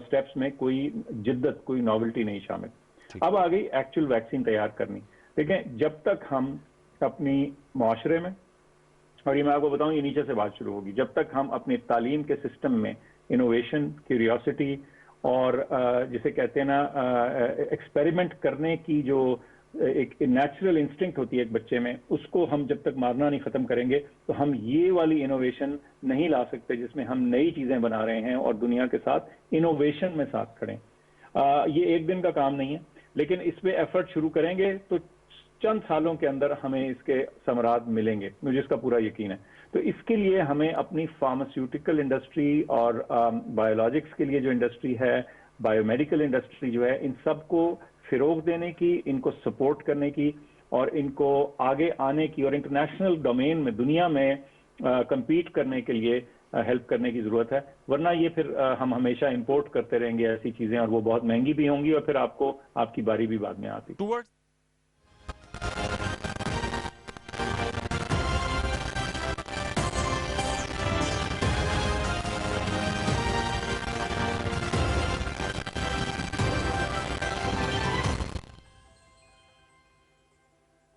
Speaker 4: سٹیپس میں کوئی جدت, کوئی ناولٹی نہیں شامل. اب آ گئی ایکچوئل ویکسین تیار کرنی. دیکھیں, جب تک ہم اپنی معاشرے میں, اور یہ میں آپ کو بتاؤں یہ نیچے سے بات شروع ہوگی, جب تک ہم اپنی تعلیم کے سسٹم میں انوویشن, کیوریوسٹی اور جسے کہتے ہیں نا ایکسپیریمنٹ کرنے کی جو ایک نیچرل انسٹنکٹ ہوتی ہے ایک بچے میں, اس کو ہم جب تک مارنا نہیں ختم کریں گے تو ہم یہ والی انوویشن نہیں لا سکتے جس میں ہم نئی چیزیں بنا رہے ہیں اور دنیا کے ساتھ انوویشن میں ساتھ کھڑیں. یہ ایک دن کا کام نہیں ہے, لیکن اس پہ ایفرٹ شروع کریں گے تو چند سالوں کے اندر ہمیں اس کے ثمرات ملیں گے, مجھے اس کا پورا یقین ہے. تو اس کے لیے ہمیں اپنی فارماسیوٹیکل انڈسٹری اور بایولوجکس کے لیے جو انڈسٹری ہے, بایو میڈیکل انڈسٹری جو ہے, ان سب کو فروغ دینے کی, ان کو سپورٹ کرنے کی اور ان کو آگے آنے کی اور انٹرنیشنل ڈومین میں دنیا میں کمپیٹ کرنے کے لیے ہیلپ کرنے کی ضرورت ہے. ورنہ یہ پھر ہم ہمیشہ امپورٹ کرتے رہیں گے ایسی چیزیں, اور وہ بہت مہنگی بھی ہوں گی اور پھر آپ کی باری بھی بعد میں آتی.